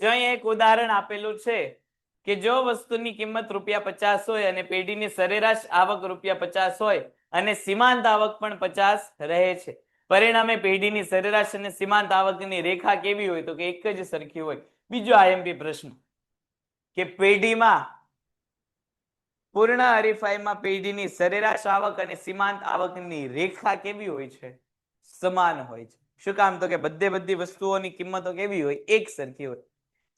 જો અહીં એક ઉદાહરણ આપેલું છે કે જો વસ્તુની કિંમત ₹50 હોય અને પેઢીની સરેરાશ આવક ₹50 હોય અને સીમાંત આવક પણ 50 રહે છે, પરિણામે પેઢીની સરેરાશ અને સીમાંત આવકની રેખા કેવી હોય તો કે એક જ સરખી હોય. બીજો આઈએમપી પ્રશ્ન કે પેઢીમાં પૂર્ણ હરીફાઈમાં પેઢીની સરેરાશ આવક અને સીમાંત આવકની રેખા કેવી હોય છે? સમાન હોય છે. શું કામ તો કે બધી વસ્તુઓની કિંમતો કેવી હોય? એક સરખી હોય.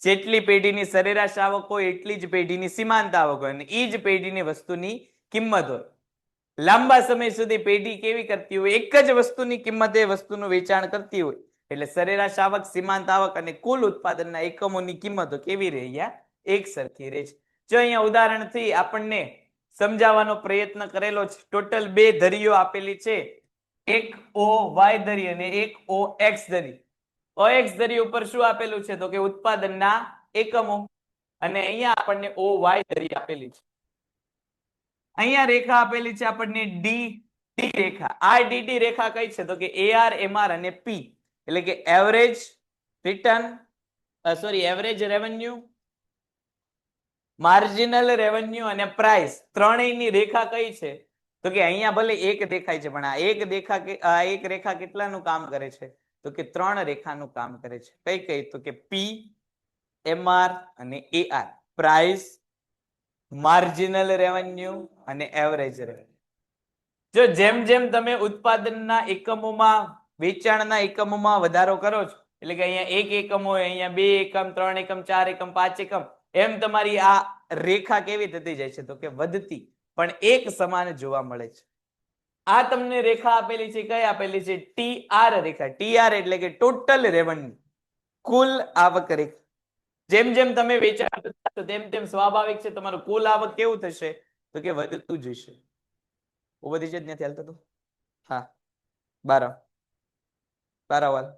જેટલી પેઢીની સરેરાશ આવક હોય એટલી જ પેઢીની સીમાંત આવક હોય અને એ જ પેઢીની વસ્તુની કિંમત હોય. લાંબા સમય સુધી પેઢી કેવી કરતી હોય? એક જ વસ્તુની કિંમતે વસ્તુનું વેચાણ કરતી હોય એટલે સરેરાશ આવક, સીમાંત આવક અને કુલ ઉત્પાદનના એકમોની કિંમતો કેવી રહે? એક સરખી રહે છે. જો અહીંયા ઉદાહરણથી આપણને સમજાવવાનો પ્રયત્ન કરેલો છે. ટોટલ 2 ધરીઓ આપેલી છે, એક OY ધરી અને એક OX ધરી. OX ધરી ઉપર શું આપેલું છે તો કે ઉત્પાદનના એકમો અને અહીંયા આપણને OY ધરી આપેલી છે. અહીંયા રેખા આપેલી છે આપણને ડી રેખા. આ ડીડી રેખા કઈ છે તો કે AR, MR અને P એટલે કે average return average revenue, marginal revenue અને પ્રાઇસ ત્રણેયની રેખા કઈ છે તો કે અહીંયા ભલે એક દેખાય છે પણ આ એક રેખા કેટલાનું કામ કરે છે તો કે 3 રેખાનું કામ કરે છે. કઈ તો કે P, MR અને AR, પ્રાઇસ, માર્જિનલ રેવન્યુ અને એવરેજ રેવન્યુ. જો જેમ જેમ તમે ઉત્પાદનના એકમોમાં, વેચાણના એકમોમાં વધારો કરો છો એટલે કે અહીંયા 1 એકમ હોય, અહીંયા 2 એકમ, 3 એકમ, 4 એકમ, 5 એકમ, એમ તમારી આ રેખા કેવી થતી જાય છે તો કે વધતી પણ એક સમાન જોવા મળે છે. આ તમને રેખા આપેલી છે, કઈ આપેલી છે? TR રેખા. TR એટલે કે ટોટલ રેવન્યુ, કુલ આવક રેખા. જેમ જેમ તમે વેચાણ કરશો તેમ તેમ સ્વાભાવિક છે તમારું કુલ આવક કેવું થશે તો કે વધતું જશે. વધી જ નથી હાલતો તો હા 12 વાલ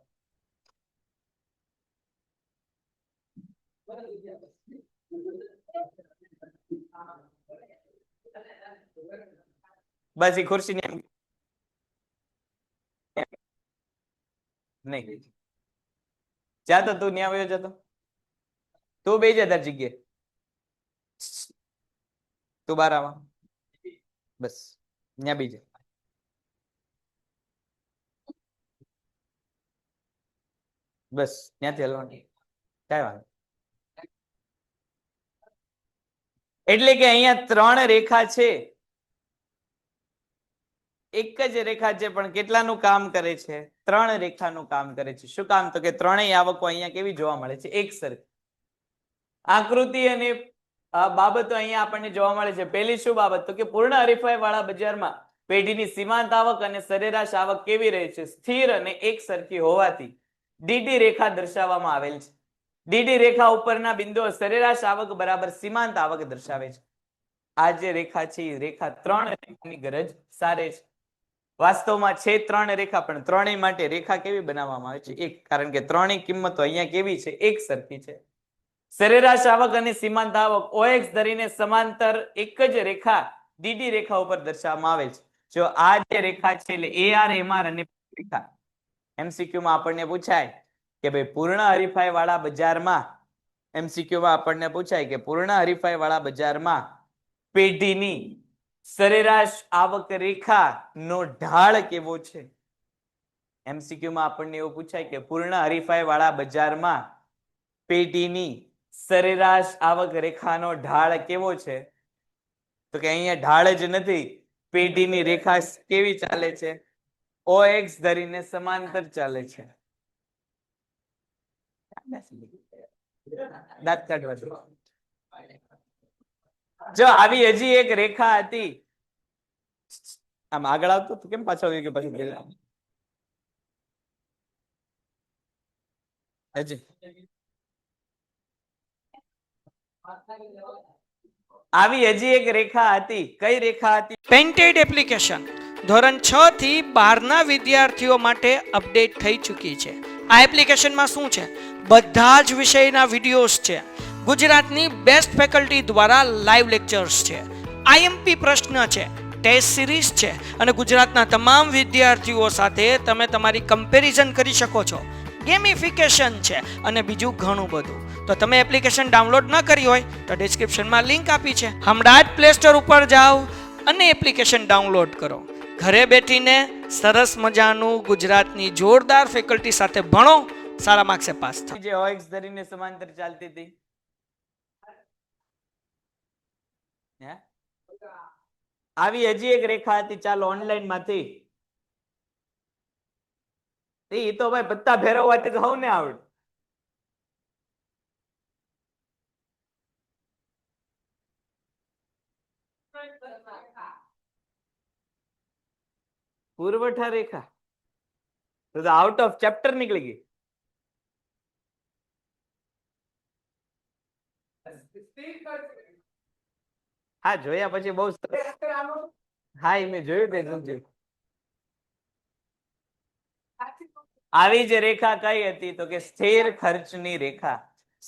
બસ એ ખુરશી નહીં જાતો તું ન્યા વયો જતો તું બે જા તાર જગ્યાએ તું 12 બસ ન્યા બીજે બસ ત્યાંથી હલવાનું કઈ વાંધો. એટલે કે અહીંયા 3 રેખા છે, એક જ રેખા છે પણ કેટલાનું કામ કરે છે? 3 રેખાનું કામ કરે છે. શું કામ તો કે ત્રણેય આવકો અહીંયા કેવી જોવા મળે છે? એક સરખી. આકૃતિ અને બાબતો અહીંયા આપણને જોવા મળે છે. પહેલી શું બાબત તો કે પૂર્ણ હરીફાઈ વાળા બજારમાં પેઢીની સીમાંત આવક અને સરેરાશ આવક કેવી રહે છે? સ્થિર અને એક સરખી હોવાથી ડીડી રેખા દર્શાવવામાં આવેલ છે. ડીડી રેખા ઉપરના બિંદુઓ સરેરાશ આવક બરાબર સીમાંત આવક દર્શાવે છે. આ જે રેખા છે એ રેખા 3 રેખાની ગરજ સારે છે. વાસ્તવમાં છે 3 રેખા પણ ત્રણેય માટે રેખા કેવી બનાવવામાં આવે છે? એક. કારણ કે ત્રણેય કિંમતો અહીંયા કેવી છે? એક સરખી છે. સરેરાશ આવક અને સીમાંત આવક OX ધરીને સમાંતર એક જ રેખા ડીડી રેખા ઉપર દર્શાવવામાં આવે છે. જો આ જે રેખા છે એટલે AR, MR અને રેખા MCQ માં આપણને પૂછાય કે ભાઈ પૂર્ણ હરીફાઈ વાળા બજારમાં MCQ માં આપણને પૂછાય કે પૂર્ણ હરીફાઈ વાળા બજારમાં પેઢીની સરેરાશ આવક રેખા નો ઢાળ કેવો છે? MCQ માં આપણને એવું પૂછાય કે પૂર્ણ હરીફાઈ વાળા બજારમાં પેઢીની સરેરાશ આવક રેખાનો ઢાળ કેવો છે? તો કે અહીંયા ઢાળ જ નથી, પેઢીની રેખા કેવી ચાલે છે? OX ધરીને સમાંતર ચાલે છે. દાંત કાઢવા દો. જો આવી હજી એક રેખા હતી, આમ આગળ આવતો તો કેમ પાછળ આવી ગયો પાછું પેલા? હજી આવી હજી એક રેખા હતી. કઈ રેખા હતી? પેન્ટેડ એપ્લિકેશન ધોરણ 6 થી 12ના વિદ્યાર્થીઓ માટે અપડેટ થઈ ચૂકી છે. આ એપ્લિકેશનમાં શું છે? બધા જ વિષયના વિડીયોઝ છે. ગુજરાતની બેસ્ટ ફેકલ્ટી દ્વારા લાઈવ લેક્ચર્સ છે. આઈએમપી પ્રશ્ન છે, ટેસ્ટ સિરીઝ છે અને ગુજરાતના તમામ વિદ્યાર્થીઓ સાથે તમે તમારી કમ્પેરિઝન કરી શકો છો. ગેમિફિકેશન છે અને બીજું ઘણું બધું. તો તમે એપ્લિકેશન ડાઉનલોડ ન કરી હોય તો ડિસ્ક્રિપ્શનમાં લિંક આપી છે. હમણાં જ પ્લે સ્ટોર ઉપર જાઓ અને એપ્લિકેશન ડાઉનલોડ કરો. ઘરે બેઠીને સરસ મજાનું ગુજરાતની જોરદાર ફેકલ્ટી સાથે ભણો, સારા માર્ક્સે પાસ થાઓ. જે OX ધરીને સમાંતર ચાલતી હતી, હે? આવી હજી એક રેખા હતી. ચાલો ઓનલાઈન માંથી, એ તો ભાઈ પત્તા ફેરવવાથી તો સૌને આવડે. પુરવઠા રેખા તો આઉટ ઓફ ચેપ્ટર નીકળી ગઈ. હા, જોયા પછી બહુ સરસ. હા, એ મેં જોયું તે સમજ્યું. આવી જ રેખા કઈ હતી? તો કે સ્થિર ખર્ચની રેખા.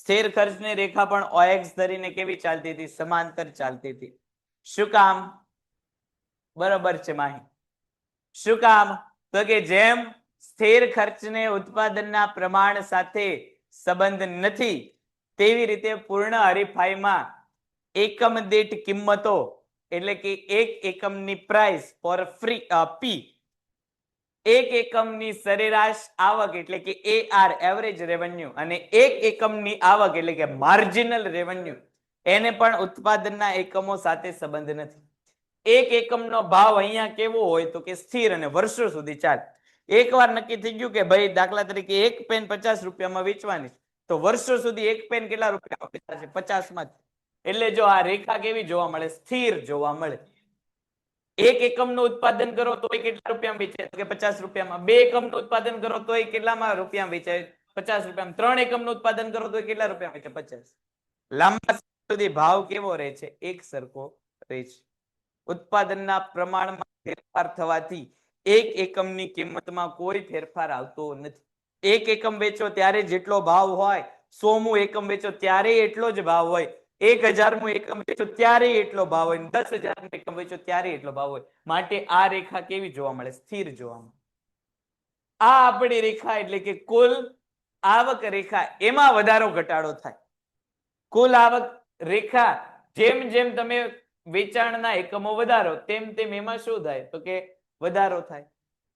સ્થિર ખર્ચની રેખા પણ OX ધરીને કેવી ચાલતી હતી? સમાંતર ચાલતી હતી. શું કામ? બરોબર છે માહી. શું કામ? તો કે જેમ સ્થિર ખર્ચને ઉત્પાદનના પ્રમાણ સાથે સંબંધ નથી, તેવી રીતે પૂર્ણ હરીફાઈમાં એકમ દીઠ કિંમતો એટલે કે એક એકમની પ્રાઇસ ફોર ફ્રી પી, એક એકમની સરેરાશ આવક એટલે કે AR એવરેજ રેવન્યુ અને એક એકમની આવક એટલે કે માર્જિનલ રેવન્યુ, એને પણ ઉત્પાદનના એકમો સાથે સંબંધ નથી. એક એકમનો ભાવ અહીંયા કેવો હોય? તો કે સ્થિર અને વર્ષો સુધી ચાલે. એકવાર નક્કી થઈ ગયું કે ભાઈ દાખલા તરીકે એક પેન 50 રૂપિયામાં વેચવાની, તો વર્ષો સુધી એક પેન કેટલા રૂપિયામાં વેચાશે? 50 માં. એટલે જો આ રેખા કેવી જોવા મળે? સ્થિર જોવા મળે. એક એકમનું ઉત્પાદન કરો તો કેટલા રૂપિયામાં વેચાય? તો કે 50 રૂપિયામાં. બે એકમનું ઉત્પાદન કરો તો કેટલામાં રૂપિયામાં વેચાય? 50 રૂપિયામાં. ત્રણ એકમનું ઉત્પાદન કરો તો કેટલા રૂપિયામાં વેચાય? 50. લાંબા સમય સુધી ભાવ કેવો રહે છે? એક સરખો રહે છે. ઉત્પાદનના પ્રમાણમાં ફેરફાર થવાથી એક એકમની કિંમતમાં કોઈ ફેરફાર આવતો નથી. એક એકમ વેચો ત્યારે જેટલો ભાવ હોય, 100મું એકમ વેચો ત્યારે એટલો જ ભાવ હોય, 1000મું એકમ વેચો ત્યારે એટલો ભાવ હોય, 10,000મું એકમ વેચો ત્યારે એટલો ભાવ હોય. માટે આ રેખા કેવી જોવા મળે? સ્થિર જોવા મળે. આ આપણી રેખા એટલે કે કુલ આવક રેખા, એમાં વધારો ઘટાડો થાય. કુલ આવક રેખા જેમ જેમ તમે વેચાણના એકમો વધારો તેમ તેમ એમાં શું થાય? તો કે વધારો થાય.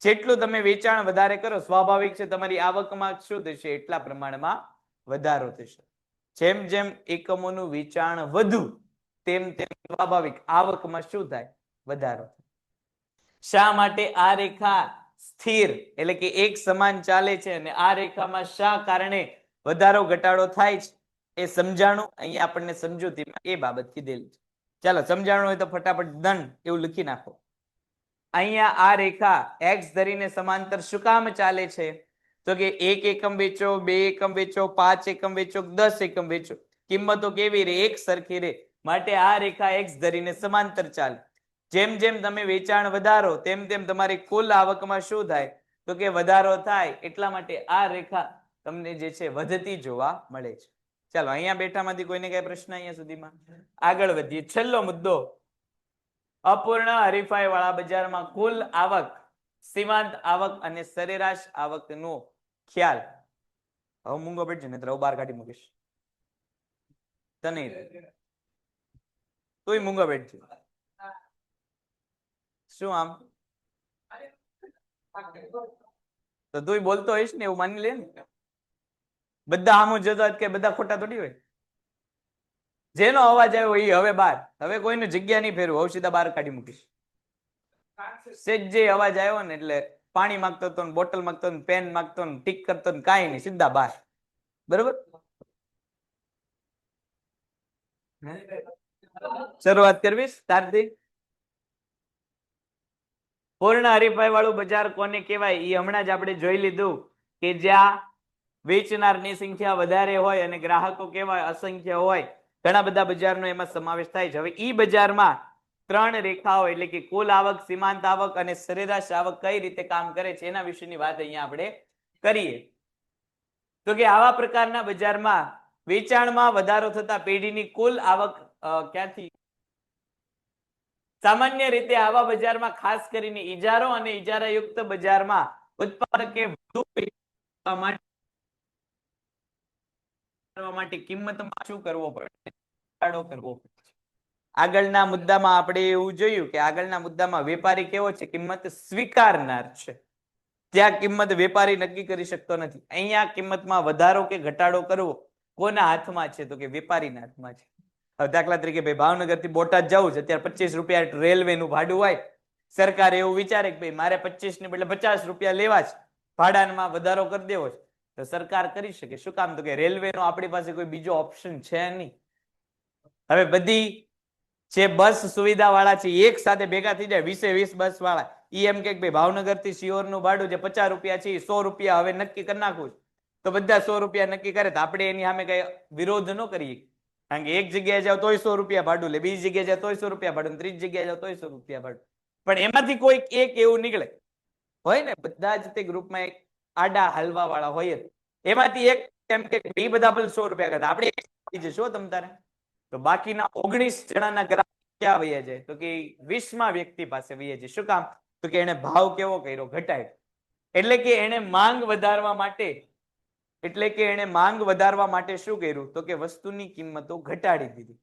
જેટલું તમે વેચાણ વધારે કરો, સ્વાભાવિક છે તમારી આવકમાં શું થશે? એટલા પ્રમાણમાં વધારો થશે. જેમ જેમ એકમોનું વેચાણ વધુ તેમ તેમ સ્વાભાવિક આવકમાં શું થાય? વધારો. શા માટે આ રેખા સ્થિર એટલે કે એક સમાન ચાલે છે અને આ રેખામાં શા કારણે વધારો ઘટાડો થાય છે એ સમજાણું અહીંયા આપણને સમજૂતીમાં એ બાબત કીધેલી છે. ચાલો સમજાણું હોય તો ફટાફટ ડન એવું લખી નાખો. અહીંયા આ રેખા x ધરીને સમાંતર શું કામ ચાલે છે? તો કે એક એકમ વેચો, બે એકમ વેચો, 5 એકમ વેચો, 10 એકમ વેચો, કિંમતો કેવી રહે? એક સરખી રહે. માટે આ રેખા x ધરીને સમાંતર ચાલે. જેમ જેમ તમે વેચાણ વધારો તેમ તેમ તમારી કુલ આવકમાં શું થાય? તો કે વધારો થાય. એટલા માટે આ રેખા તમને જે છે વધતી જોવા મળે છે. ચાલો અહીંયા બેઠામાંથી કોઈને કઈ પ્રશ્ન અહીંયા સુધીમાં? આગળ વધીએ. છેલ્લો મુદ્દો, અપૂર્ણ હરીફાઈ વાળા બજારમાં કુલ આવક, સીમાંત આવક અને સરેરાશ આવકનો ખ્યાલ. હવે મૂંગો બેઠજો ને તો બહાર કાઢી મૂકીશ. તને તોય મૂંગો બેઠજો. શું આમ તો તું બોલતો હોઈશ ને એવું માની લે ને. બધા આમ જતો કે બધા ખોટા થોડી હોય. જેનો અવાજ આવ્યો એ હવે બાર. હવે કોઈને જગ્યા નહીં ફેરવું. હવે સીધા બહાર કાઢી મૂકીશ. સેજ જે અવાજ આવ્યો ને એટલે પાણી માંગતો હતો, બોટલ માંગતો, પેન માંગતો, ટીક કરતો, કાંઈ નહીં, સીધા બહાર. બરોબર? શરૂઆત કરવી તારથી? પૂર્ણ હરીફાઈ વાળું બજાર કોને કહેવાય એ હમણાં જ આપણે જોઈ લીધું કે જ્યાં વેચનારની સંખ્યા વધારે હોય અને ગ્રાહકો કેવા અસંખ્ય હોય, ઘણા બધા બજારનો એમાં સમાવેશ થાય છે. હવે ઈ બજારમાં ત્રણ રેખાઓ એટલે કે કુલ આવક, સીમાંત આવક અને સરેરાશ આવક કઈ રીતે કામ કરે છે એના વિશેની વાત અહીંયા આપણે કરીએ. તો કે આવા પ્રકારના બજારમાં વેચાણમાં વધારો થતા પેઢીની કુલ આવક ક્યાંથી? સામાન્ય રીતે આવા બજારમાં ખાસ કરીને ઇજારો અને ઇજારાયુક્ત બજારમાં ઉત્પાદકે વધુ વેચવા માટે કિંમતમાં શું કરવો પડે? ઘટાડો કરવો પડે. આગળના મુદ્દામાં આપણે એવું જોયું કે આગળના મુદ્દામાં વેપારી કેવો છે? કિંમત સ્વીકારનાર છે. ત્યાં કિંમત વેપારી નક્કી કરી શકતો નથી. અહીંયા કિંમતમાં વધારો કે ઘટાડો કરવો કોના હાથમાં છે? તો કે વેપારીના હાથમાં છે. હવે દાખલા તરીકે ભાઈ ભાવનગર થી બોટાદ જવું છે, અત્યારે 25 રૂપિયા રેલવે નું ભાડું હોય. સરકાર એવું વિચારે કે ભાઈ મારે 25 ને બદલે 50 રૂપિયા લેવા છે, ભાડામાં વધારો કરી દેવો છે, તો સરકાર કરી શકે. શું કામ? તો કે રેલવે નો આપણી પાસે કોઈ બીજો ઓપ્શન છે નહીં. હવે બધી જે બસ સુવિધા વાળા છે એક સાથે ભેગા થઈ જાય, 20 બસ વાળા, ઈ એમ કે ભાઈ ભાવનગર થી શિયોર નું ભાડું જે 50 રૂપિયા છે 100 રૂપિયા હવે નક્કી કરી નાખવું, તો બધા 100 રૂપિયા નક્કી કરે તો આપણે એની સામે કઈ વિરોધ ન કરીએ. કારણ કે એક જગ્યાએ જાવ તોય 100 રૂપિયા ભાડું લે, બીજી જગ્યાએ જાવ તોય 100 રૂપિયા ભાડું, ત્રીજી જગ્યાએ જાવ તોય 100 રૂપિયા ભાડું. પણ એમાંથી કોઈ એક એવું નીકળે હોય ને, બધા જ તે ગ્રુપમાં એક આડા હલવા વાળા હોય, એમાંથી એક એમ કે એ બધા પણ 100 રૂપિયા કરતા આપણે જશો તમ તારે, તો બાકીના 19 જણાના ગ્રાહક ક્યાં વયા જાય? તો કે 20મા વ્યક્તિ પાસે વયા જાય. શું કામ? તો કે એને ભાવ કેવો કર્યો? ઘટાડ્યો. એટલે કે એને માંગ વધારવા માટે શું કર્યું? તો કે વસ્તુની કિંમતો ઘટાડી દીધી.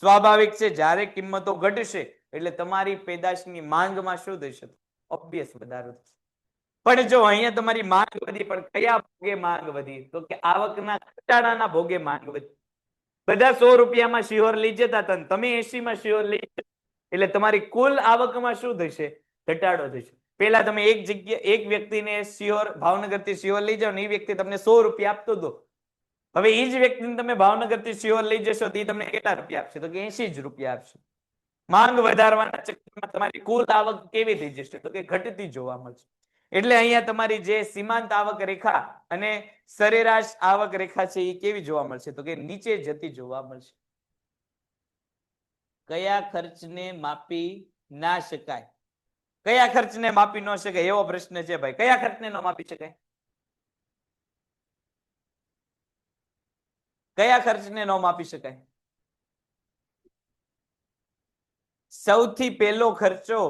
સ્વાભાવિક છે, જ્યારે કિંમતો ઘટશે એટલે તમારી પેદાશની માંગમાં શું થશે? ઓબ્વિયસ વધારો થશે. પણ જો અહીંયા તમારી માંગ વધી, પણ કયા ભોગે માંગ વધી? તો કે આવકના ઘટાડાના ભોગે માંગ વધી. બધા 100 રૂપિયામાં શિહોર લઈ જતા હતા, તમે 80માં શિહોર લઈ જતા, એટલે તમારી કુલ આવકમાં શું થશે? ઘટાડો થશે. પેલા તમે એક વ્યક્તિને શિહોર ભાવનગર થી શિહોર લઈ જાઓ ને એ વ્યક્તિ તમને 100 રૂપિયા આપતો હતો. હવે એ જ વ્યક્તિને તમે ભાવનગર થી શિહોર લઈ જશો તો એ તમને કેટલા રૂપિયા આપશે? તો કે 80 જ રૂપિયા આપશે. માંગ વધારવાના ચક્કરમાં તમારી કુલ આવક કેવી થઈ જશે? તો કે ઘટતી જોવા મળશે. એટલે અહીંયા તમારી જે સીમાંત આવક રેખા અને સરેરાશ આવક રેખા છે એ કેવી જોવા મળશે? તો કે નીચે જતી જોવા મળશે. કયા ખર્ચને માપી ના શકાય? કયા ખર્ચને માપી ન શકાય એવો પ્રશ્ન છે ભાઈ. કયા ખર્ચને ન માપી શકાય? કયા ખર્ચને ન માપી શકાય? સૌથી પહેલો ખર્ચો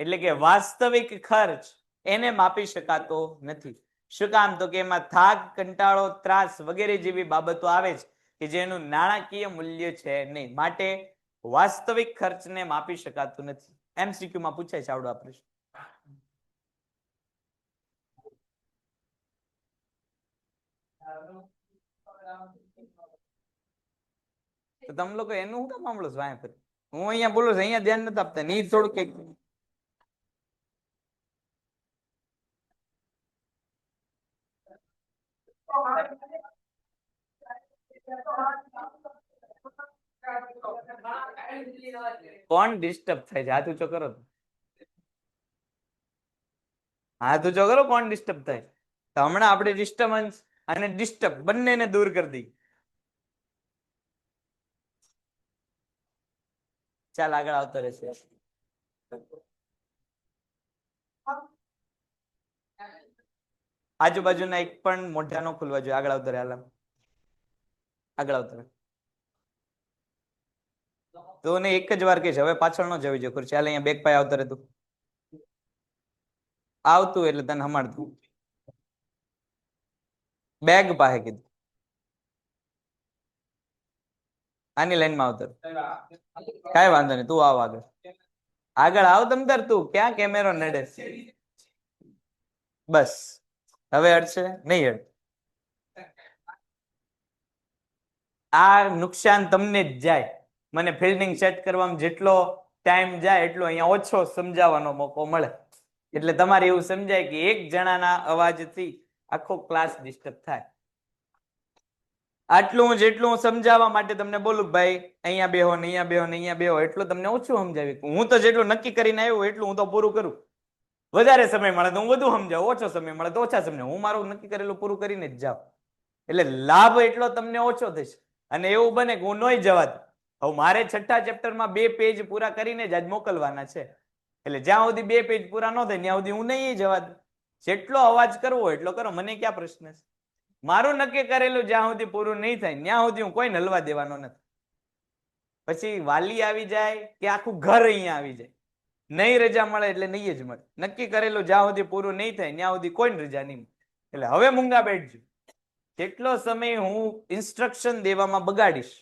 એટલે કે વાસ્તવિક ખર્ચ, એને માપી શકાતો નથી. શું કામ? તો કે એમાં થાક, કંટાળો, ત્રાસ વગેરે જેવી બાબતો આવે છે કે જેનું નાણાકીય મૂલ્ય છે નહીં, માટે વાસ્તવિક ખર્ચને માપી શકાતું નથી. MCQ માં પૂછાય છે આવડો આ પ્રશ્ન. તો તમે લોકો એનું શું કામ સાંભળો છો? હું અહીંયા બોલું છું, અહીંયા ધ્યાન નથી આપતા. ની થોડુંક કઈક કોણ ડિસ્ટર્બ થાય છે? હાથ ઊંચો કરો. હાથ ઊંચો કરો. કોણ ડિસ્ટર્બ થાય? તો હમણાં આપણે ડિસ્ટર્બન્સ અને ડિસ્ટર્બ બંનેને દૂર કરી દી. ચાલ આગળ આવતો રહેશે. આજુબાજુના એક પણ મોઢા નો ખુલવા જોઈએ. આગળ આવતો રહે. આગળ આવતો રહે. તો ને એક જ વાર કહીશ, હવે પાછળ નો જવી જોઈએ ખુરશી. હાલ અહીંયા બેક પાય આવતો રહે. તું આવતું એટલે તને હમાડતું. બેગ પાસે કીધું. આની લાઈનમાં આવતો. કઈ વાંધો નહીં, તું આવ આગળ. આગળ આવ તમ તાર. તું ક્યાં કેમેરો નડે? બસ હવે અડશે નહીં. અડ આ નુકસાન તમને જ જાય. મને ફિલ્ડિંગ સેટ કરવામાં જેટલો ટાઈમ જાય એટલો અહીંયા ઓછો સમજાવવાનો મોકો મળે. એટલે તમારે એવું સમજાય કે એક જણાના અવાજથી આખો ક્લાસ ડિસ્ટર્બ થાય. આટલું જેટલું હું સમજાવવા માટે તમને બોલું ભાઈ અહીંયા બેહો ને અહીંયા બેહો ને અહીંયા બેહો, એટલું તમને ઓછું સમજાવી. હું તો જેટલું નક્કી કરીને આવ્યો એટલું હું તો પૂરું કરું. વધારે સમય મળે તો હું વધુ સમજાવું, ઓછો સમય મળે તો ઓછા સમજાવું. હું મારું નક્કી કરેલું પૂરું કરીને જ જાઉં. એટલે લાભ એટલો તમને ઓછો થશે. અને એવું બને કે હું નહીં જવા દઉં. હવે મારે 6થા ચેપ્ટરમાં 2 પેજ પૂરા કરીને જ આજ મોકલવાના છે. એટલે જ્યાં સુધી 2 પેજ પૂરા ન થાય ત્યાં સુધી હું નહીં જવા દઉં. જેટલો અવાજ કરવો એટલો કરો, મને ક્યાં પ્રશ્ન છે. મારું નક્કી કરેલું જ્યાં સુધી પૂરું નહીં થાય ત્યાં સુધી હું કોઈને હલવા દેવાનો નથી. પછી વાલી આવી જાય કે આખું ઘર અહીંયા આવી જાય, નહીં રજા મળે એટલે નહીં જ મળે. નક્કી કરેલું જ્યાં સુધી પૂરું નહીં થાય ત્યાં સુધી કોઈને રજા નહીં મળે. એટલે હવે મૂંગા બેઠજો. જેટલો સમય હું ઇન્સ્ટ્રક્શન દેવામાં બગાડીશ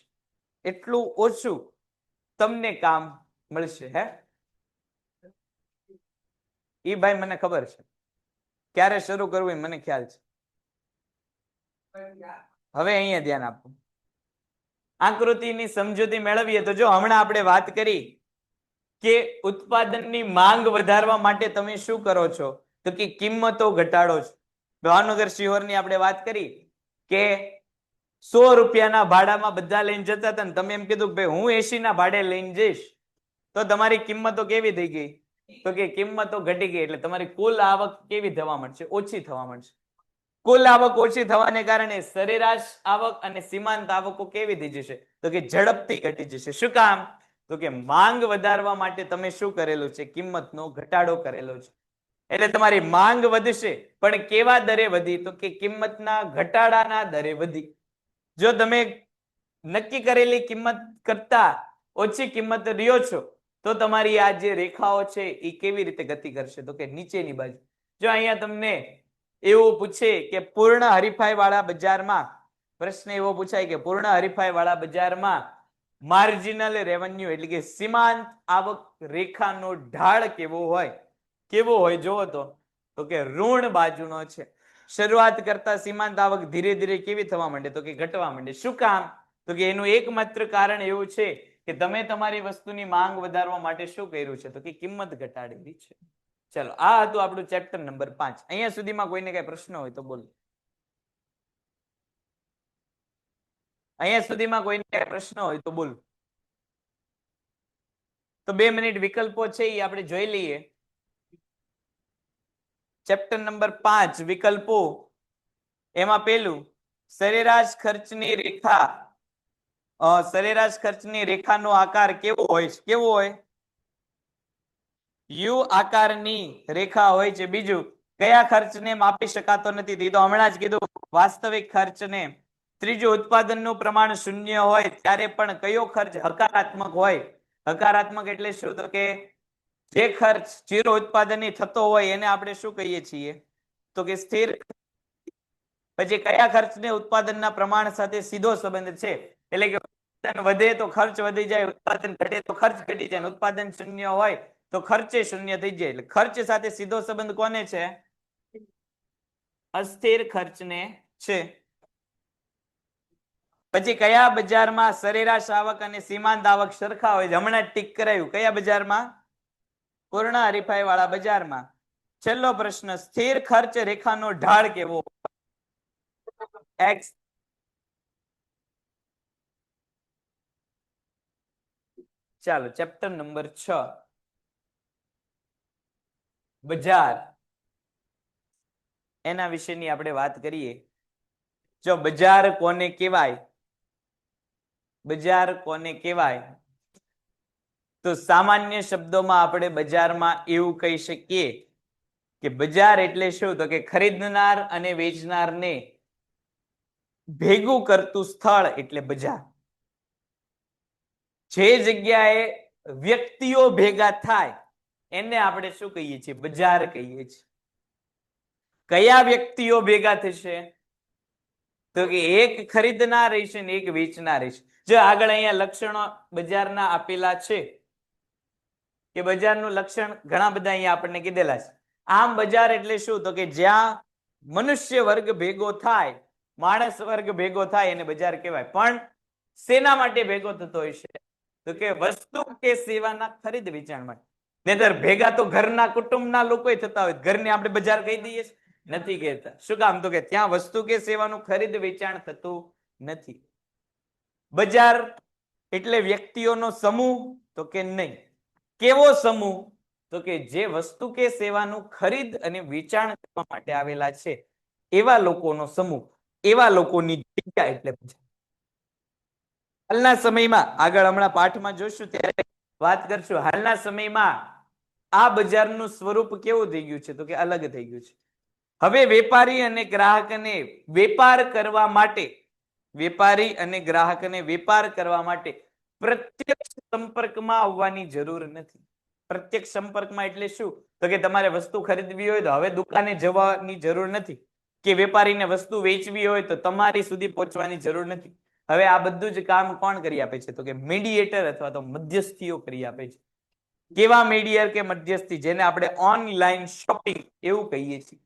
એટલું ઓછું તમને કામ મળશે. હે ઈ ભાઈ મને ખબર છે ક્યારે શરૂ કરવું એ મને ખ્યાલ છે. હવે અહીંયા ધ્યાન આપો. આકૃતિની સમજૂતી મેળવીએ તો જો હમણાં આપણે વાત કરી કે ઉત્પાદનની માંગ વધારવા માટે તમે શું કરો છો, તો કે કિંમતો ઘટાડો છો. ભાવનગર શિહોરની આપણે વાત કરી કે 100 રૂપિયાના ભાડામાં બધા લઈને જતા હતા ને તમે એમ કીધું કે ભાઈ હું 80 ના ભાડે લઈને જઈશ, તો તમારી કિંમતો કેવી થઈ ગઈ, તો કે કિંમતો ઘટી ગઈ. એટલે તમારી કુલ આવક કેવી થવા મળશે, ઓછી થવા મળશે. કુલ આવક ઓછી થવાને કારણે સરેરાશ આવક અને સીમાંત આવકો કેવી થઈ જશે, તો કે ઝડપથી ઘટી જશે. શું કામ, તો કે માંગ વધારવા માટે તમે શું કરેલું છે, કિંમતનો ઘટાડો કરેલો છે. એટલે તમારી માંગ વધશે પણ કેવા દરે વધી, તો કે કિંમતના ઘટાડાના દરે વધી. જો તમે નક્કી કરેલી કિંમત કરતા ઓછી કિંમત રહ્યો છો તો તમારી આ જે રેખાઓ છે એ કેવી રીતે ગતિ કરશે, તો કે નીચેની બાજુ. જો અહીંયા તમને એવું પૂછે કે પૂર્ણ હરીફાઈ વાળા બજારમાં, પ્રશ્ન એવો પૂછાય કે પૂર્ણ હરીફાઈ વાળા બજારમાં માર્જિનલ રેવન્યુ એટલે કે સીમાંત આવક રેખાનો ઢાળ કેવો હોય જોવો તો કે ઋણ બાજુનો છે. શરૂઆત કરતા સીમાંત આવક ધીરે ધીરે કેવી થવા માંડે, તો કે ઘટવા માંડે. શું કામ, તો કે એનું એકમાત્ર કારણ એવું છે કે તમે તમારી વસ્તુની માંગ વધારવા માટે શું કર્યું છે, તો કે કિંમત ઘટાડેલી છે. ચલો આ હતું આપણું ચેપ્ટર નંબર 5. અહીંયા સુધીમાં કોઈને કઈ પ્રશ્ન હોય તો બોલો. અહીંયા સુધીમાં કોઈને કઈ પ્રશ્ન હોય તો બોલો. તો 2 મિનિટ વિકલ્પો છે એ આપણે જોઈ લઈએ. ચેપ્ટર નંબર 5 વિકલ્પો. એમાં પેલું સરેરાશ ખર્ચની રેખા, સરેરાશ ખર્ચની રેખાનો આકાર કેવો હોય, યુ આકારની રેખા હોય છે. બીજું કયા ખર્ચને માપી શકાતો નથી, તો હમણાં જ કીધું વાસ્તવિક ખર્ચને. ત્રીજું ઉત્પાદનનું પ્રમાણ 0 હોય ત્યારે પણ કયો ખર્ચ હકારાત્મક હોય. હકારાત્મક એટલે શું, તો કે જે ખર્ચ 0 ઉત્પાદનની થતો હોય એને આપણે શું કહીએ છીએ, તો કે સ્થિર. પછી કયા ખર્ચને ઉત્પાદનના પ્રમાણ સાથે સીધો સંબંધ છે, એટલે કે ઉત્પાદન વધે તો ખર્ચ વધી જાય, ઉત્પાદન ઘટે તો ખર્ચ ઘટી જાય. ઉત્પાદન 0 હોય તો ખર્ચે 0 થઈ જાય. એટલે ખર્ચ સાથે સીધો સંબંધ કોને છે, અસ્થિર ખર્ચને છે. પછી કયા બજારમાં સરેરાશ આવક અને સીમાંત આવક સરખા હોય, હમણાં જ ટીક કરાયું. કયા બજારમાં, પૂર્ણ હરીફાઈ વાળા બજારમાં. છેલ્લો પ્રશ્ન સ્થિર ખર્ચ રેખાનો ઢાળ કેવો, એક્સ. ચાલો ચેપ્ટર નંબર 6 બજાર, એના વિશેની આપણે વાત કરીએ. જો બજાર કોને કહેવાય, બજાર કોને કહેવાય, તો સામાન્ય શબ્દોમાં આપણે બજારમાં એવું કહી શકીએ કે બજાર એટલે શું, તો કે ખરીદનાર અને વેચનારને ભેગું કરતું સ્થળ એટલે બજાર. જે જગ્યાએ વ્યક્તિઓ ભેગા થાય એને આપણે શું કહીએ છીએ, બજાર કહીએ છીએ. કયા વ્યક્તિઓ ભેગા થશે, તો કે એક ખરીદનાર રહેશે ને એક વેચનાર રહેશે. જો આગળ અહીંયા લક્ષણો બજારના આપેલા છે કે બજારનું લક્ષણ ઘણા બધા અહીંયા આપણને કીધેલા છે. આમ બજાર એટલે શું, તો કે જ્યાં મનુષ્ય વર્ગ ભેગો થાય, માણસ વર્ગ ભેગો થાય એને બજાર કહેવાય. પણ શેના માટે ભેગો થતો હોય છે, તો કે વસ્તુ કે સેવાના ખરીદ વેચાણ માટે. નહીંતર ભેગા તો ઘરના કુટુંબના લોકો થતા હોય, ઘરને આપણે બજાર કહી દઈએ, નથી કહેતા. શું કામ, તો કે ત્યાં વસ્તુ કે સેવાનું ખરીદ વેચાણ થતું નથી. બજાર એટલે વ્યક્તિઓનો સમૂહ તો કે નહીં. કેવો સમૂહ? તો કે જે વસ્તુ કે સેવાનું ખરીદ અને વેચાણ કરવા માટે આવેલા છે એવા લોકોનો સમૂહ, એવા લોકોની જગ્યા એટલે બજાર. હાલના સમયમાં આગળ હમણાં પાઠમાં જોશું ત્યારે વાત કરશું. હાલના સમયમાં આ બજારનું સ્વરૂપ કેવું થઈ ગયું છે? તો કે અલગ થઈ ગયું છે. હવે વેપારી અને ગ્રાહકને વેપાર કરવા માટે, વેપારી અને ગ્રાહકને વેપાર કરવા માટે પ્રત્યક્ષ સંપર્કમાં આવવાની જરૂર નથી. પ્રત્યક્ષ સંપર્કમાં એટલે શું? તો કે તમારે વસ્તુ ખરીદવી હોય તો હવે દુકાને જવાની જરૂર નથી, કે વેપારીને વસ્તુ વેચવી હોય તો તમારી સુધી પહોંચવાની જરૂર નથી. હવે આ બધું જ કામ કોણ કરી આપે છે? તો કે મીડિયેટર અથવા તો મધ્યસ્થીઓ કરી આપે છે. કેવા મીડિયેટર કે મધ્યસ્થી? જેને આપણે ઓનલાઈન શોપિંગ એવું કહીએ છીએ,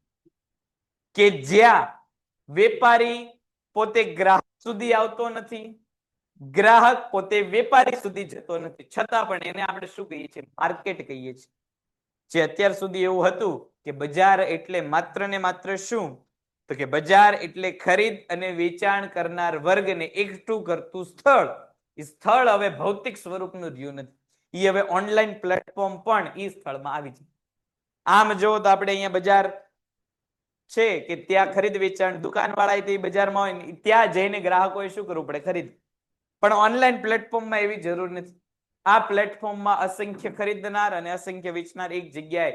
કે જ્યાં વેપારી પોતે ગ્રાહક સુધી આવતો નથી, ગ્રાહક પોતે વેપારી સુધી જતો નથી, છતાં પણ એને આપણે શું કહીએ છીએ? માર્કેટ કહીએ છીએ. જે અત્યાર સુધી એવું હતું કે બજાર એટલે માત્ર ને માત્ર શું? તો કે બજાર એટલે ખરીદ અને વેચાણ કરનાર વર્ગને એકઠું કરતું સ્થળ. એ સ્થળ હવે ભૌતિક સ્વરૂપનું રહ્યું નથી. એ હવે ઓનલાઈન પ્લેટફોર્મ પણ એ સ્થળમાં આવી છે. આમ જો તો આપણે અહીંયા બજાર છે કે ત્યાં ખરીદ વેચાણ દુકાનવાળા તે બજારમાં હોય ત્યાં જઈને ગ્રાહકોએ શું કરવું પડે? ખરીદ. પણ ઓનલાઈન પ્લેટફોર્મમાં એવી જરૂર નથી. આ પ્લેટફોર્મમાં અસંખ્ય ખરીદનાર અને અસંખ્ય વેચનાર એક જગ્યાએ,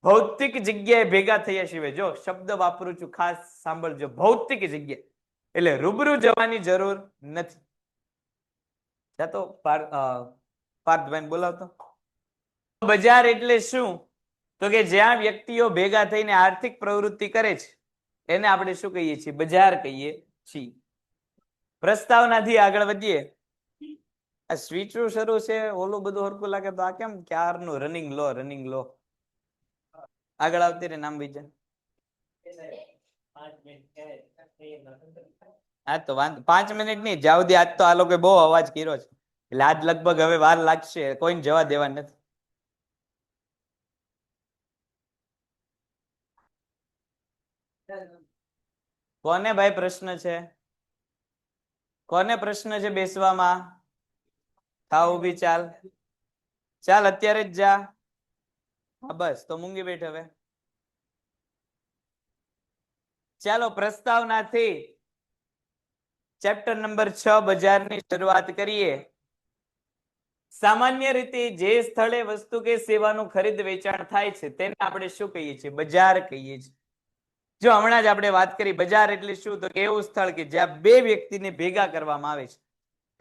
ભૌતિક જગ્યાએ ભેગા થયા સિવાય, જો શબ્દ વાપરું છું ખાસ સાંભળજો, ભૌતિક જગ્યાએ એટલે રૂબરૂ જવાની જરૂર નથી. તો પાર્થભાઈ બોલાવતો. બજાર એટલે શું? તો કે જ્યાં વ્યક્તિઓ ભેગા થઈને આર્થિક પ્રવૃત્તિ કરે છે એને આપણે શું કહીએ છીએ? બજાર કહીએ છીએ. પ્રસ્તાવનાથી આગળ વધીએ. આ સ્વિચો શરૂ છે, ઓલું બધું હરખું લાગે તો આ કેમ ક્યારનું રનિંગ લો. આગળ આવતી રે નામ બીજા. હા તો વાંધો 5 મિનિટ નહીં જાવ દે. આજ તો આ લોકો બહુ અવાજ કર્યો છે એટલે આજ લગભગ હવે વાર લાગશે, કોઈને જવા દેવા નથી. કોને ભાઈ પ્રશ્ન છે? કોને પ્રશ્ન છે બેસવામાં? થાવ ઊભી, ચાલ અત્યારે જ જા. હા બસ તો મૂંગી બેઠ હવે. ચાલો પ્રસ્તાવનાથી ચેપ્ટર નંબર 6 બજારની શરૂઆત કરીએ. સામાન્ય રીતે જે સ્થળે વસ્તુ કે સેવાનું ખરીદ વેચાણ થાય છે તેને આપણે શું કહીએ છીએ? બજાર કહીએ છીએ. જો હમણાં જ આપણે વાત કરી, બજાર એટલે શું? તો એવું સ્થળ કે જ્યાં બે વ્યક્તિને ભેગા કરવામાં આવે છે.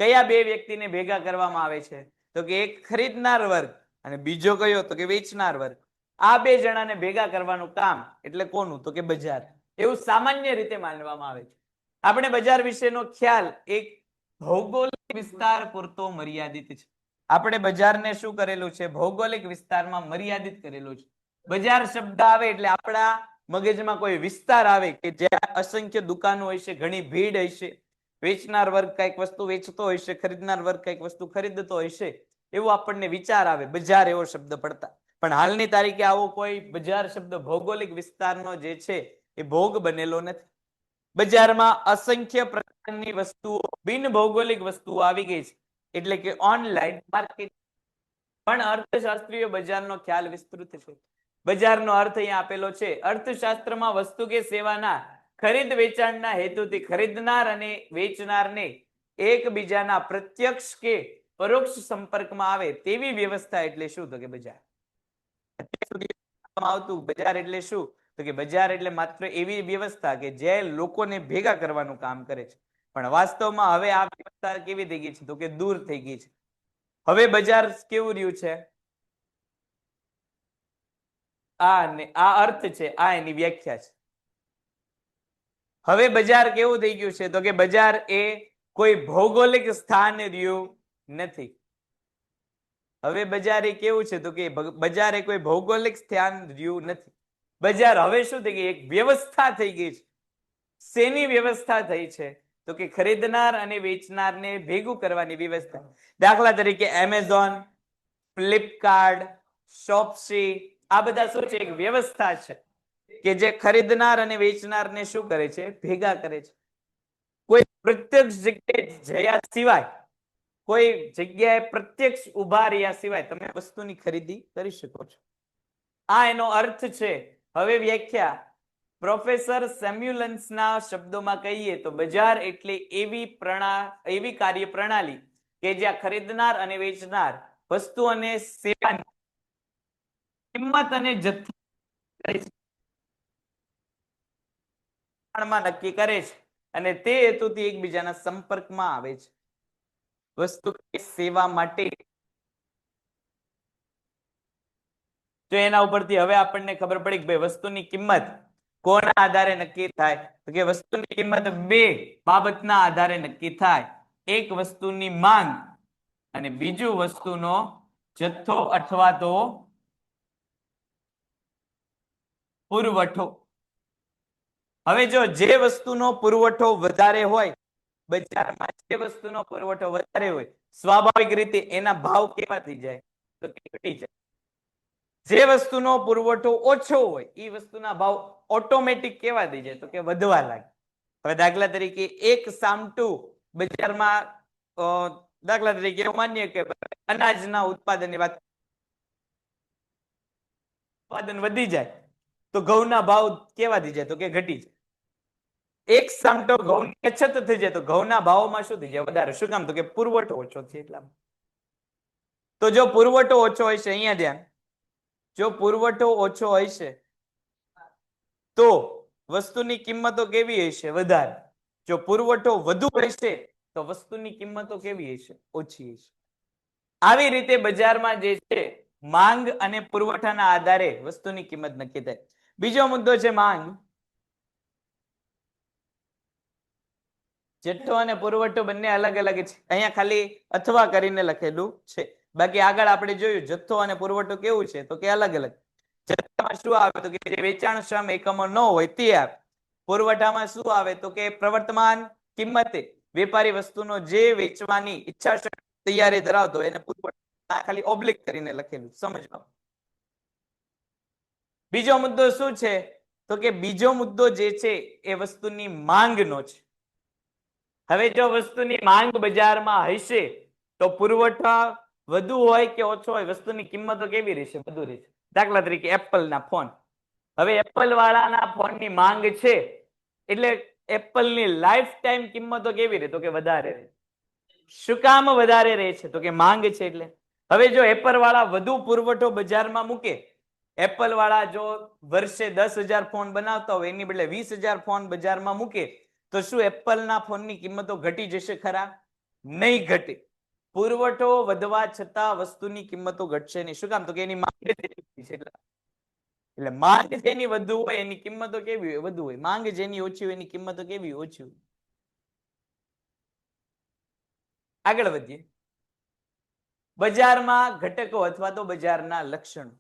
કયા બે વ્યક્તિને ભેગા કરવામાં આવે છે? તો કે એક ખરીદનાર વર્ગ અને બીજો કયો? તો કે વેચનાર વર્ગ. આ બે જણાને ભેગા કરવાનું કામ એટલે કોનું? તો કે બજાર. એવું સામાન્ય રીતે માનવામાં આવે છે. આપણે બજાર વિશેનો ખ્યાલ એક ભૌગોલિક વિસ્તાર પૂરતો મર્યાદિત છે. આપણે બજારને શું કરેલું છે? ભૌગોલિક વિસ્તારમાં મર્યાદિત કરેલું છે. બજાર શબ્દ આવે એટલે આપણા મગજમાં કોઈ વિસ્તાર આવે કે જ્યાં અસંખ્ય દુકાનો હશે, ઘણી ભીડ હશે, વેચનાર વર્ગ કઈક વસ્તુ વેચતો હશે, ખરીદનાર વર્ગ કઈક વસ્તુ ખરીદતો હશે, એવું આપણને વિચાર આવે બજાર એવો શબ્દ પડતા. પણ હાલની તારીખે આવો કોઈ બજાર શબ્દ ભૌગોલિક વિસ્તારનો જે છે એ ભોગ બનેલો નથી. બજારમાં અસંખ્ય પ્રકારની વસ્તુઓ, બિન ભૌગોલિક વસ્તુઓ આવી ગઈ છે, એટલે કે ઓનલાઈન માર્કેટ. પણ અર્થશાસ્ત્રીય બજારનો ખ્યાલ વિસ્તૃત છે. બજારનો અર્થ અહીંયા આપેલો છે. અર્થશાસ્ત્રમાં વસ્તુ કે સેવાના ખરીદ વેચાણના હેતુથી ખરીદનાર અને વેચનારને એકબીજાના પ્રત્યક્ષ કે પરોક્ષ સંપર્કમાં આવે તેવી વ્યવસ્થા એટલે શું? તો કે બજાર. આવતું બજાર એટલે શું? તો કે બજાર એટલે માત્ર એવી વ્યવસ્થા કે જે લોકોને ભેગા કરવાનું કામ કરે છે. પણ વાસ્તવમાં હવે આ વ્યવસ્થા કેવી થઈ ગઈ છે? તો કે દૂર થઈ ગઈ છે. હવે બજાર કેવું રહ્યું છે? આ અર્થ છે, આ એની વ્યાખ્યા છે. હવે બજાર કેવું થઈ ગયું છે? તો કે બજાર એ કોઈ ભૌગોલિક સ્થાન રહ્યું નથી. હવે બજાર એ કેવું છે? તો કે બજાર એ કોઈ ભૌગોલિક સ્થાન રહ્યું નથી. બજાર હવે શું થઈ ગઈ? એક વ્યવસ્થા થઈ ગઈ છે. શેની વ્યવસ્થા થઈ છે? તો કે ખરીદનાર અને વેચનારને ભેગું કરવાની વ્યવસ્થા. દાખલા તરીકે એમેઝોન, ફ્લિપકાર્ટ, શોપસી, આ બધા શું છે? એક વ્યવસ્થા છે કે જે ખરીદનાર અને વેચનારને શું કરે છે? ભેગા કરે છે. કોઈ પ્રત્યક્ષ જગ્યાએ જયા સિવાય, કોઈ જગ્યાએ પ્રત્યક્ષ ઉભા રહ્યા સિવાય તમે વસ્તુની ખરીદી કરી શકો છો. આ એનો અર્થ છે. હવે વ્યાખ્યા પ્રોફેસર સેમ્યુલન્સના શબ્દોમાં કહીએ તો બજાર એટલે એવી કાર્ય પ્રણાલી કે જ્યાં ખરીદનાર અને વેચનાર વસ્તુ અને સેવાની કિંમત અને જથ્થામાં નક્કી કરે છે અને તે હેતુથી એકબીજાના સંપર્કમાં આવે છે. વસ્તુ કે સેવા માટે. તો એના ઉપરથી હવે આપણને ખબર પડી કે ભાઈ વસ્તુની કિંમત કોના આધારે નક્કી થાય? તો કે વસ્તુની કિંમત બે બાબતના આધારે નક્કી થાય. એક વસ્તુની માંગ અને બીજું વસ્તુનો જથ્થો અથવા તો પુરવઠો. હવે જો જે વસ્તુનો પુરવઠો વધારે હોય, બજારમાં જે વસ્તુનો પુરવઠો વધારે હોય, સ્વાભાવિક રીતે એના ભાવ કેવા થઈ જાય? તો ઘટી જાય. જે વસ્તુનો પુરવઠો ઓછો હોય એ વસ્તુના ભાવ ઓટોમેટિક કેવા થઈ જાય? તો કે વધવા લાગે. હવે દાખલા તરીકે એક સામટું બજારમાં દાખલા તરીકે એવું માનીએ કે અનાજના ઉત્પાદનની વાત, ઉત્પાદન વધી જાય તો ઘઉંના ભાવ કેવા થઈ જાય? તો કે ઘટી જાય. એક સામટો ઘઉંની અછત થઈ જાય તો ઘઉંના ભાવમાં શું થઈ જાય? વધારે. શું કામ? તો કે પુરવઠો ઓછો છે એટલા. તો જો પુરવઠો ઓછો હોય છે, અહીંયા ધ્યાન, જો પુરવઠો ઓછો હોય છે તો વસ્તુની કિંમતો કેવી હશે? વધારે. જો પુરવઠો વધુ હશે તો વસ્તુની કિંમતો કેવી હશે? ઓછી હશે. આવી રીતે બજારમાં જે છે માંગ અને પુરવઠાના આધારે વસ્તુની કિંમત નક્કી થાય. બીજો મુદ્દો છે માંગ. જથ્થો અને પુરવઠો બંને અલગ અલગ છે. અહીંયા ખાલી અથવા કરીને લખેલું છે, બાકી આગળ આપણે જોયું જથ્થો અને પુરવઠો કેવું છે? તો કે અલગ અલગ. જથ્થામાં શું આવે? તો કે જે વેચાણક્ષમ એકમો ન હોય તે આવે. પુરવઠામાં શું આવે? તો કે પ્રવર્તમાન કિંમતે વેપારી વસ્તુનો જે વેચવાની ઈચ્છા તૈયારી ધરાવતો હોય એને પુરવઠો. ખાલી ઓબ્લિક કરીને લખેલું, સમજવા. બીજો મુદ્દો શું છે? તો કે બીજો મુદ્દો જે છે એ વસ્તુની માંગનો છે. હવે જો વસ્તુની માંગ બજારમાં હશે તો પુરવઠા વધુ હોય કે ઓછો હોય, વસ્તુની કિંમતો કેવી રહેશે? વધુ રહેશે. દાખલા તરીકે એપલના ફોન. હવે એપલ વાળાના ફોનની માંગ છે એટલે એપલની લાઈફ ટાઈમ કિંમતો કેવી રહે? તો કે વધારે રહે. શું કામ વધારે રહે છે? તો કે માંગ છે એટલે. હવે જો એપલ વાળા વધુ પુરવઠો બજારમાં મૂકે, એપલ વાળા જો વર્ષે 10,000 ફોન બનાવતા હોય એની બદલે 20,000 ફોન બજારમાં મૂકે તો શું એપલના ફોનની કિંમતો ઘટી જશે? ખરા? નહીં ઘટે. પુરવઠો વધવા છતાં વસ્તુની કિંમતો ઘટશે નહીં. શું કામ? તો કે એની માંગ છે એટલે માંગ જેની વધુ હોય એની કિંમતો કેવી હોય? વધુ હોય. માંગ જેની ઓછી હોય એની કિંમતો કેવી હોય? ઓછી હોય. આગળ વધીએ. બજારમાં ઘટકો અથવા તો બજારના લક્ષણો.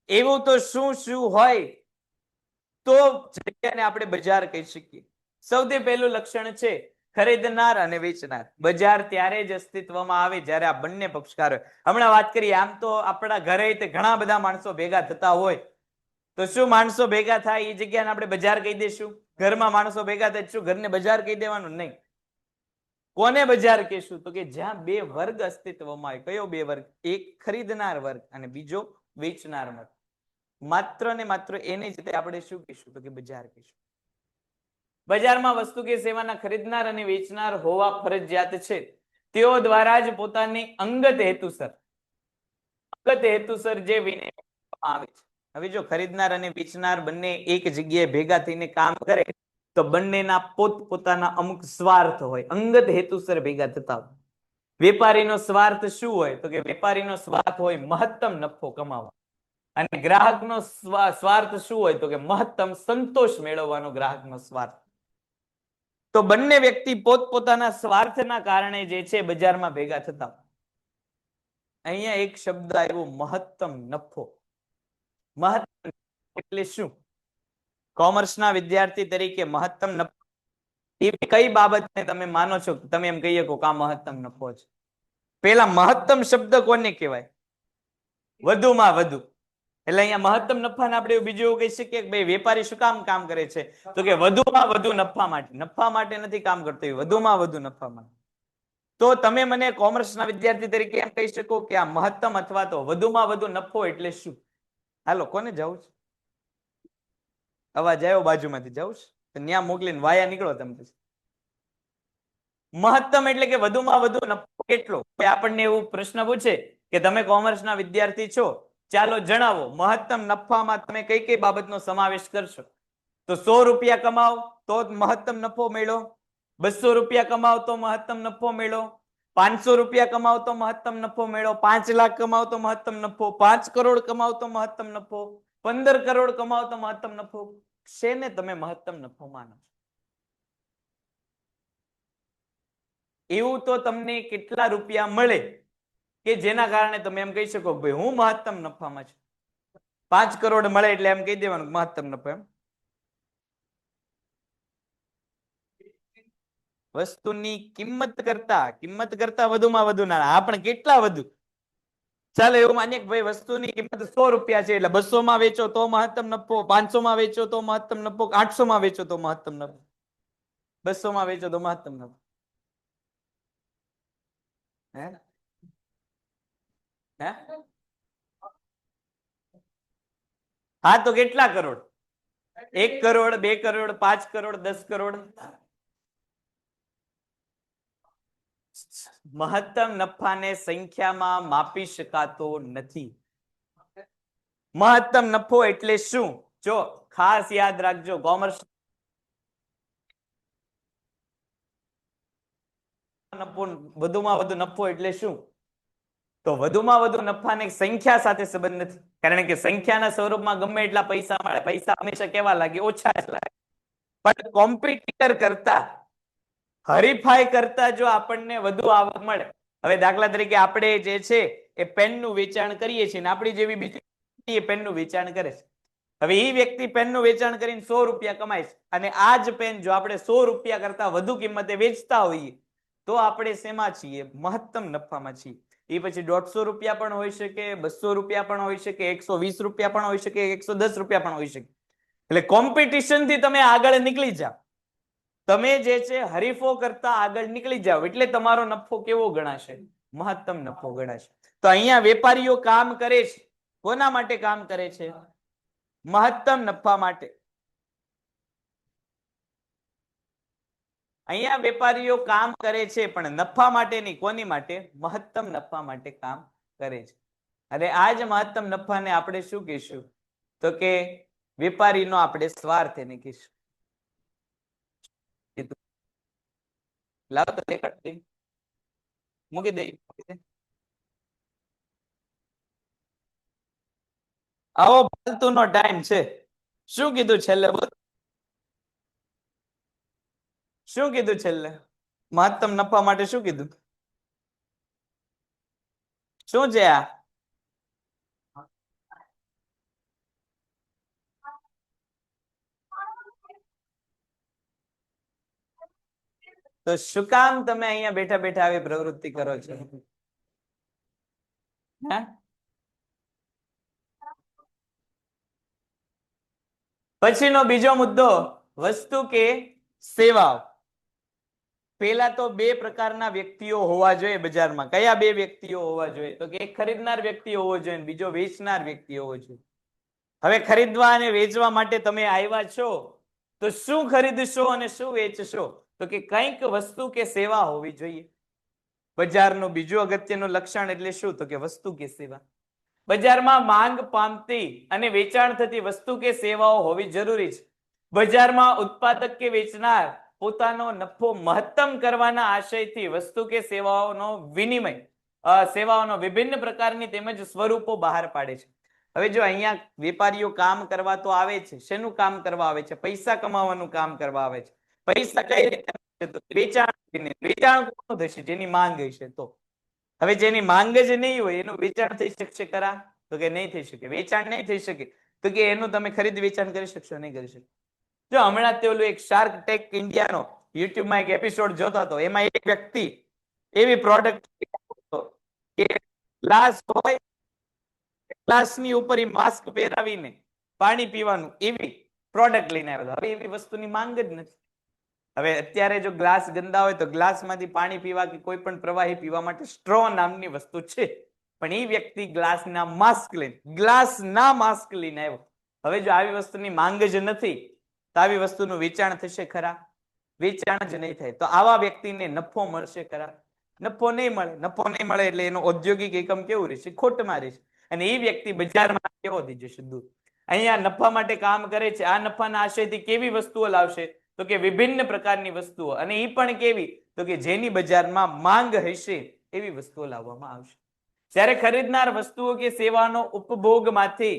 એવું તો શું શું હોય તો જગ્યાને આપણે બજાર કહી શકીએ? સૌથી પહેલું લક્ષણ છે ખરીદનાર અને વેચનાર. બજાર ત્યારે જ અસ્તિત્વમાં આવે જ્યારે આ બંને પક્ષકાર હોય. હમણાં વાત કરીએ, આમ તો આપણા ઘરે ઘણા બધા માણસો ભેગા થતા હોય તો શું માણસો ભેગા થાય એ જગ્યાને આપણે બજાર કહી દઈશું? ઘરમાં માણસો ભેગા થાય શું ઘરને બજાર કહી દેવાનું? નહીં. કોને બજાર કહેશું? તો કે જ્યાં બે વર્ગ અસ્તિત્વમાં હોય. કયો બે વર્ગ? એક ખરીદનાર વર્ગ અને બીજો વેચનાર વર્ગ. માત્ર ને માત્ર એને જ આપણે શું કહીશું? તો કે બજાર કહીશું. બજારમાં વસ્તુ કે સેવાના ખરીદનાર અને વેચનાર હોવા ફરજિયાત છે. તેઓ દ્વારા જ પોતાની અંગત હેતુસર જે વિનિમય આવે છે. હવે જો ખરીદનાર અને વેચનાર બંને એક જગ્યાએ ભેગા થઈને કામ કરે તો બંનેના પોતપોતાના અમુક સ્વાર્થ હોય, અંગત હેતુસર ભેગા થતા હોય. વેપારીનો સ્વાર્થ શું હોય? તો કે વેપારીનો સ્વાર્થ હોય મહત્તમ નફો કમાવા, અને ગ્રાહકનો સ્વાર્થ શું હોય? તો કે મહત્તમ સંતોષ મેળવવાનો ગ્રાહકનો સ્વાર્થ. તો બંને વ્યક્તિ પોતપોતાના સ્વાર્થના કારણે જે છે બજારમાં ભેગા થતા. અહીંયા એક શબ્દ આવ્યો મહત્તમ નફો. મહત્તમ એટલે શું? કોમર્સના વિદ્યાર્થી તરીકે મહત્તમ નફો એ કઈ બાબતને તમે માનો છો તમે એમ કહીએ કે આ મહત્તમ નફો છે? પેલા મહત્તમ શબ્દ કોને કહેવાય? વધુમાં વધુ. એટલે અહીંયા મહત્તમ નફાને આપણે બીજું એવું કહી શકીએ કે ભાઈ વેપારી શું કામ કરે છે, તો કે વધુમાં વધુ નફા માટે નથી કામ કરતો, વધુમાં વધુ નફા માટે. તો તમે મને કોમર્સના વિદ્યાર્થી તરીકે એમ કહી શકો કે આ મહત્તમ અથવા તો વધુમાં વધુ નફો એટલે શું? હાલો, કોને જવું છે? અવાજ આવ્યો બાજુમાંથી, જવું છે ત્યાં મોકલીને વાયા નીકળો તમે પછી. મહત્તમ એટલે કે વધુમાં વધુ નફો કેટલો? આપણને એવું પ્રશ્ન પૂછે કે તમે કોમર્સના વિદ્યાર્થી છો, ચાલો જણાવો મહત્તમ નફામાં તમે કઈ કઈ બાબતનો સમાવેશ કરશો? તો 100 રૂપિયા કમાવ તો મહત્તમ નફો મળ્યો, 200 રૂપિયા કમાવ તો મહત્તમ નફો મળ્યો, 500 રૂપિયા કમાવ તો મહત્તમ નફો મળ્યો, 5 લાખ કમાવ તો મહત્તમ નફો, 5 કરોડ કમાવ તો મહત્તમ નફો, 15 કરોડ કમાવ તો મહત્તમ નફો. શેને તમે મહત્તમ નફો માનો છો? એવું તો તમને કેટલા રૂપિયા મળે કે જેના કારણે તમે એમ કહી શકો ભાઈ હું મહત્તમ નફામાં છું? 5 કરોડ મળે એટલે એમ કહી દેવાનું મહત્તમ નફો. એમ વસ્તુની કિંમત કરતા વધુમાં વધુ નાણાં. હા, પણ કેટલા વધુ? ચાલો એવું માનીએ કે ભાઈ વસ્તુની કિંમત 100 રૂપિયા છે એટલે 200 માં વેચો તો મહત્તમ નફો, 500 માં વેચો તો મહત્તમ નફો, 800 માં વેચો તો મહત્તમ નફો, 200 માં વેચો તો મહત્તમ નફો. હે હે હા, તો કેટલા કરોડ? 1 કરોડ, 2 કરોડ, 5 કરોડ, 10 કરોડ? મહત્તમ નફાને સંખ્યામાં માપી શકાતો નથી. મહત્તમ નફો એટલે શું? જો ખાસ યાદ રાખજો, કોમર્સ વધુમાં વધુ નફો એટલે શું? તો વધુમાં વધુ નફાને સંખ્યા સાથે સંબંધ નથી, કારણ કે સંખ્યાના સ્વરૂપમાં ગમે એટલા પૈસા મળે, પૈસા હંમેશા કેવા લાગે? ઓછા જ લાગે. પણ કોમ્પિટિટર કરતા, હરીફાઈ કરતા જો આપણને વધુ આવક મળે, હવે દાખલા તરીકે આપણે જે છે એ પેનનું વેચાણ કરીએ છીએ ને આપણી જેવી બીજી પેનનું વેચાણ કરે છે. હવે એ વ્યક્તિ પેનનું વેચાણ કરીને 100 રૂપિયા કમાય છે અને આ જ પેન જો આપણે 100 રૂપિયા કરતા વધુ કિંમતે વેચતા હોઈએ તો આપણે શેમાં છીએ? મહત્તમ નફામાં છીએ. એ પછી 150 રૂપિયા પણ હોઈ શકે, 200 રૂપિયા પણ હોઈ શકે, 120 રૂપિયા પણ હોઈ શકે, 110 રૂપિયા પણ હોઈ શકે. એટલે કોમ્પિટિશન થી તમે આગળ નીકળી જાઓ, તમે જે છે હરીફો કરતા આગળ નીકળી જાઓ એટલે તમારો નફો કેવો ગણાશે? મહત્તમ નફો ગણાશે. તો અહીંયા વેપારીઓ કામ કરે છે, કોના માટે કામ કરે છે? મહત્તમ નફા માટે. અહીંયા વેપારીઓ કામ કરે છે પણ નફા માટે નહીં. કોની માટે? મહત્તમ નફા માટે કામ કરે છે. અને આ જ મહત્તમ નફાને આપણે શું કહીશું? તો કે વેપારીનો આપણે સ્વાર્થ એને કહીશું. લાવ તો દેખાડ, મૂકી દે. આવો ફાલતુનો ટાઈમ છે. શું કીધું છેલ્લે? શું કીધું છેલ્લે? મહત્તમ નફા માટે શું કીધું? શું છે આ? તો શું કામ તમે અહીંયા બેઠા બેઠા આવી પ્રવૃત્તિ કરો છો? હે? પછીનો બીજો મુદ્દો, વસ્તુ કે સેવાઓ. પેલા તો બે પ્રકારના વ્યક્તિઓ હોવા જોઈએ બજારમાં. કયા બે વ્યક્તિઓ હોવા જોઈએ? તો કે એક ખરીદનાર વ્યક્તિ હોવો જોઈએ, બીજો વેચનાર વ્યક્તિ હોવો જોઈએ. હવે ખરીદવા અને વેચવા માટે તમે આવ્યા છો તો શું ખરીદશો અને શું વેચશો? તો કે કંઈક વસ્તુ કે સેવા હોવી જોઈએ. બજારનું બીજું અગત્યનું લક્ષણ એટલે શું? તો કે વસ્તુ કે સેવા. બજારમાં માંગ પામતી અને વેચાણ થતી વસ્તુ કે સેવાઓ હોવી જરૂરી છે. બજારમાં ઉત્પાદક કે વેચનાર પોતાનો નફો મહત્તમ કરવાના આશયથી વસ્તુ કે સેવાઓનો વિનિમય, સેવાઓનો વિભિન્ન પ્રકારની તેમજ સ્વરૂપો બહાર પાડે છે. હવે જો અહીંયા વેપારીઓ કામ કરવા તો આવે છે. શેનું કામ કરવા આવે છે? પૈસા કમાવાનું કામ કરવા આવે છે. પૈસા કઈ રીતે? વેચાણ. વેચાણ કોનું થશે? જેની માંગ હશે તો. હવે જેની માંગ જ નહીં હોય એનું વેચાણ થઈ શકશે ખરા? તો કે નહીં થઈ શકે. વેચાણ નહીં થઈ શકે તો કે એનું તમે ખરીદ વેચાણ કરી શકશો? નહીં કરી શકો. જો હમણાં તે ઓલું એક શાર્ક ટેક ઇન્ડિયાનો યુટ્યુબમાં એક એપિસોડ જોતો હતો, એમાં એક વ્યક્તિ એવી પ્રોડક્ટ કે ગ્લાસ હોય ગ્લાસની ઉપર માસ્ક પહેરાવીને પાણી પીવાનું એવી પ્રોડક્ટ લઈને આવ્યો. હવે એવી વસ્તુની માંગ જ નથી. હવે અત્યારે જો ગ્લાસ ગંદા હોય તો ગ્લાસમાંથી પાણી પીવા કે કોઈ પણ પ્રવાહી પીવા માટે સ્ટ્રો નામની વસ્તુ છે, પણ એ વ્યક્તિ ગ્લાસના માસ્ક લઈને આવ્યો. હવે જો આવી વસ્તુની માંગ જ નથી તો આવી વસ્તુનું વેચાણ થશે ખરા? વેચાણ જ નહીં થાય. તો આવા વ્યક્તિને નફો મળશે ખરા? નફો નહીં મળે. નફો નહીં મળે એટલે એનો ઔદ્યોગિક એકમ કેવું રહેશે? ખોટમાં રહેશે. અને એ વ્યક્તિ બજારમાં કેવો થઈ જશે? દૂર. અહીંયા નફા માટે કામ કરે છે. આ નફાના આશયથી કેવી વસ્તુઓ લાવશે? તો કે વિભિન્ન પ્રકારની વસ્તુઓ. અને એ પણ કેવી? તો કે જેની બજારમાં માંગ હશે એવી વસ્તુઓ લાવવામાં આવશે. જ્યારે ખરીદનાર વસ્તુઓ કે સેવાનો ઉપભોગમાંથી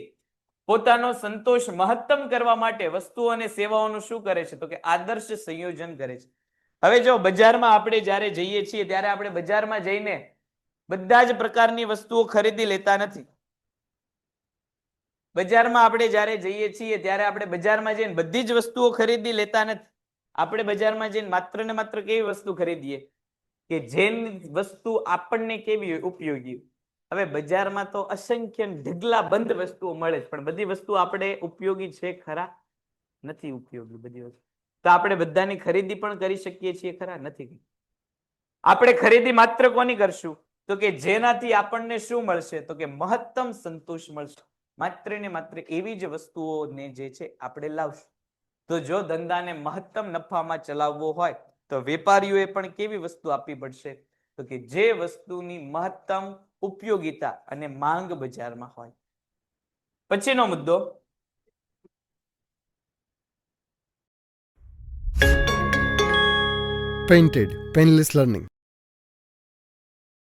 પોતાનો સંતોષ મહત્તમ કરવા માટે વસ્તુઓ અને સેવાઓનું શું કરે છે? તો કે આદર્શ સંયોજન કરે છે. હવે જો બજારમાં આપણે જ્યારે જઈએ છીએ ત્યારે આપણે બજારમાં જઈને બધા જ પ્રકારની વસ્તુઓ ખરીદી લેતા નથી. બજારમાં આપણે જ્યારે જઈએ છીએ ત્યારે આપણે બજારમાં જઈને બધી જ વસ્તુઓ ખરીદી લેતા નથી. આપણે બજારમાં જઈને માત્ર ને માત્ર કેવી વસ્તુ ખરીદીએ કે જેની વસ્તુ આપણને કેવી હોય? ઉપયોગી. હવે બજારમાં તો અસંખ્ય ઢગલા બંધ વસ્તુઓ મળે છે, પણ બધી વસ્તુ આપણે ઉપયોગી છે ખરા? નથી ઉપયોગી બધી વસ્તુ. તો આપણે બધાની ખરીદી પણ કરી શકીએ છીએ ખરા? નથી. આપણે ખરીદી માત્ર કોની કરશું? તો કે જેનાથી આપણને શું મળશે? તો કે મહત્તમ સંતોષ મળશે. માત્ર ને માત્ર એવી જ વસ્તુઓને જે છે આપણે લાવશું. તો જો ધંધાને મહત્તમ નફામાં ચલાવવો હોય તો વેપારીઓએ પણ કેવી વસ્તુ આપવી પડશે? તો કે જે વસ્તુની મહત્તમ ઉપયોગિતા અને માંગ બજારમાં હોય. પછીનો મુદ્દો, Painted, Painless Learning.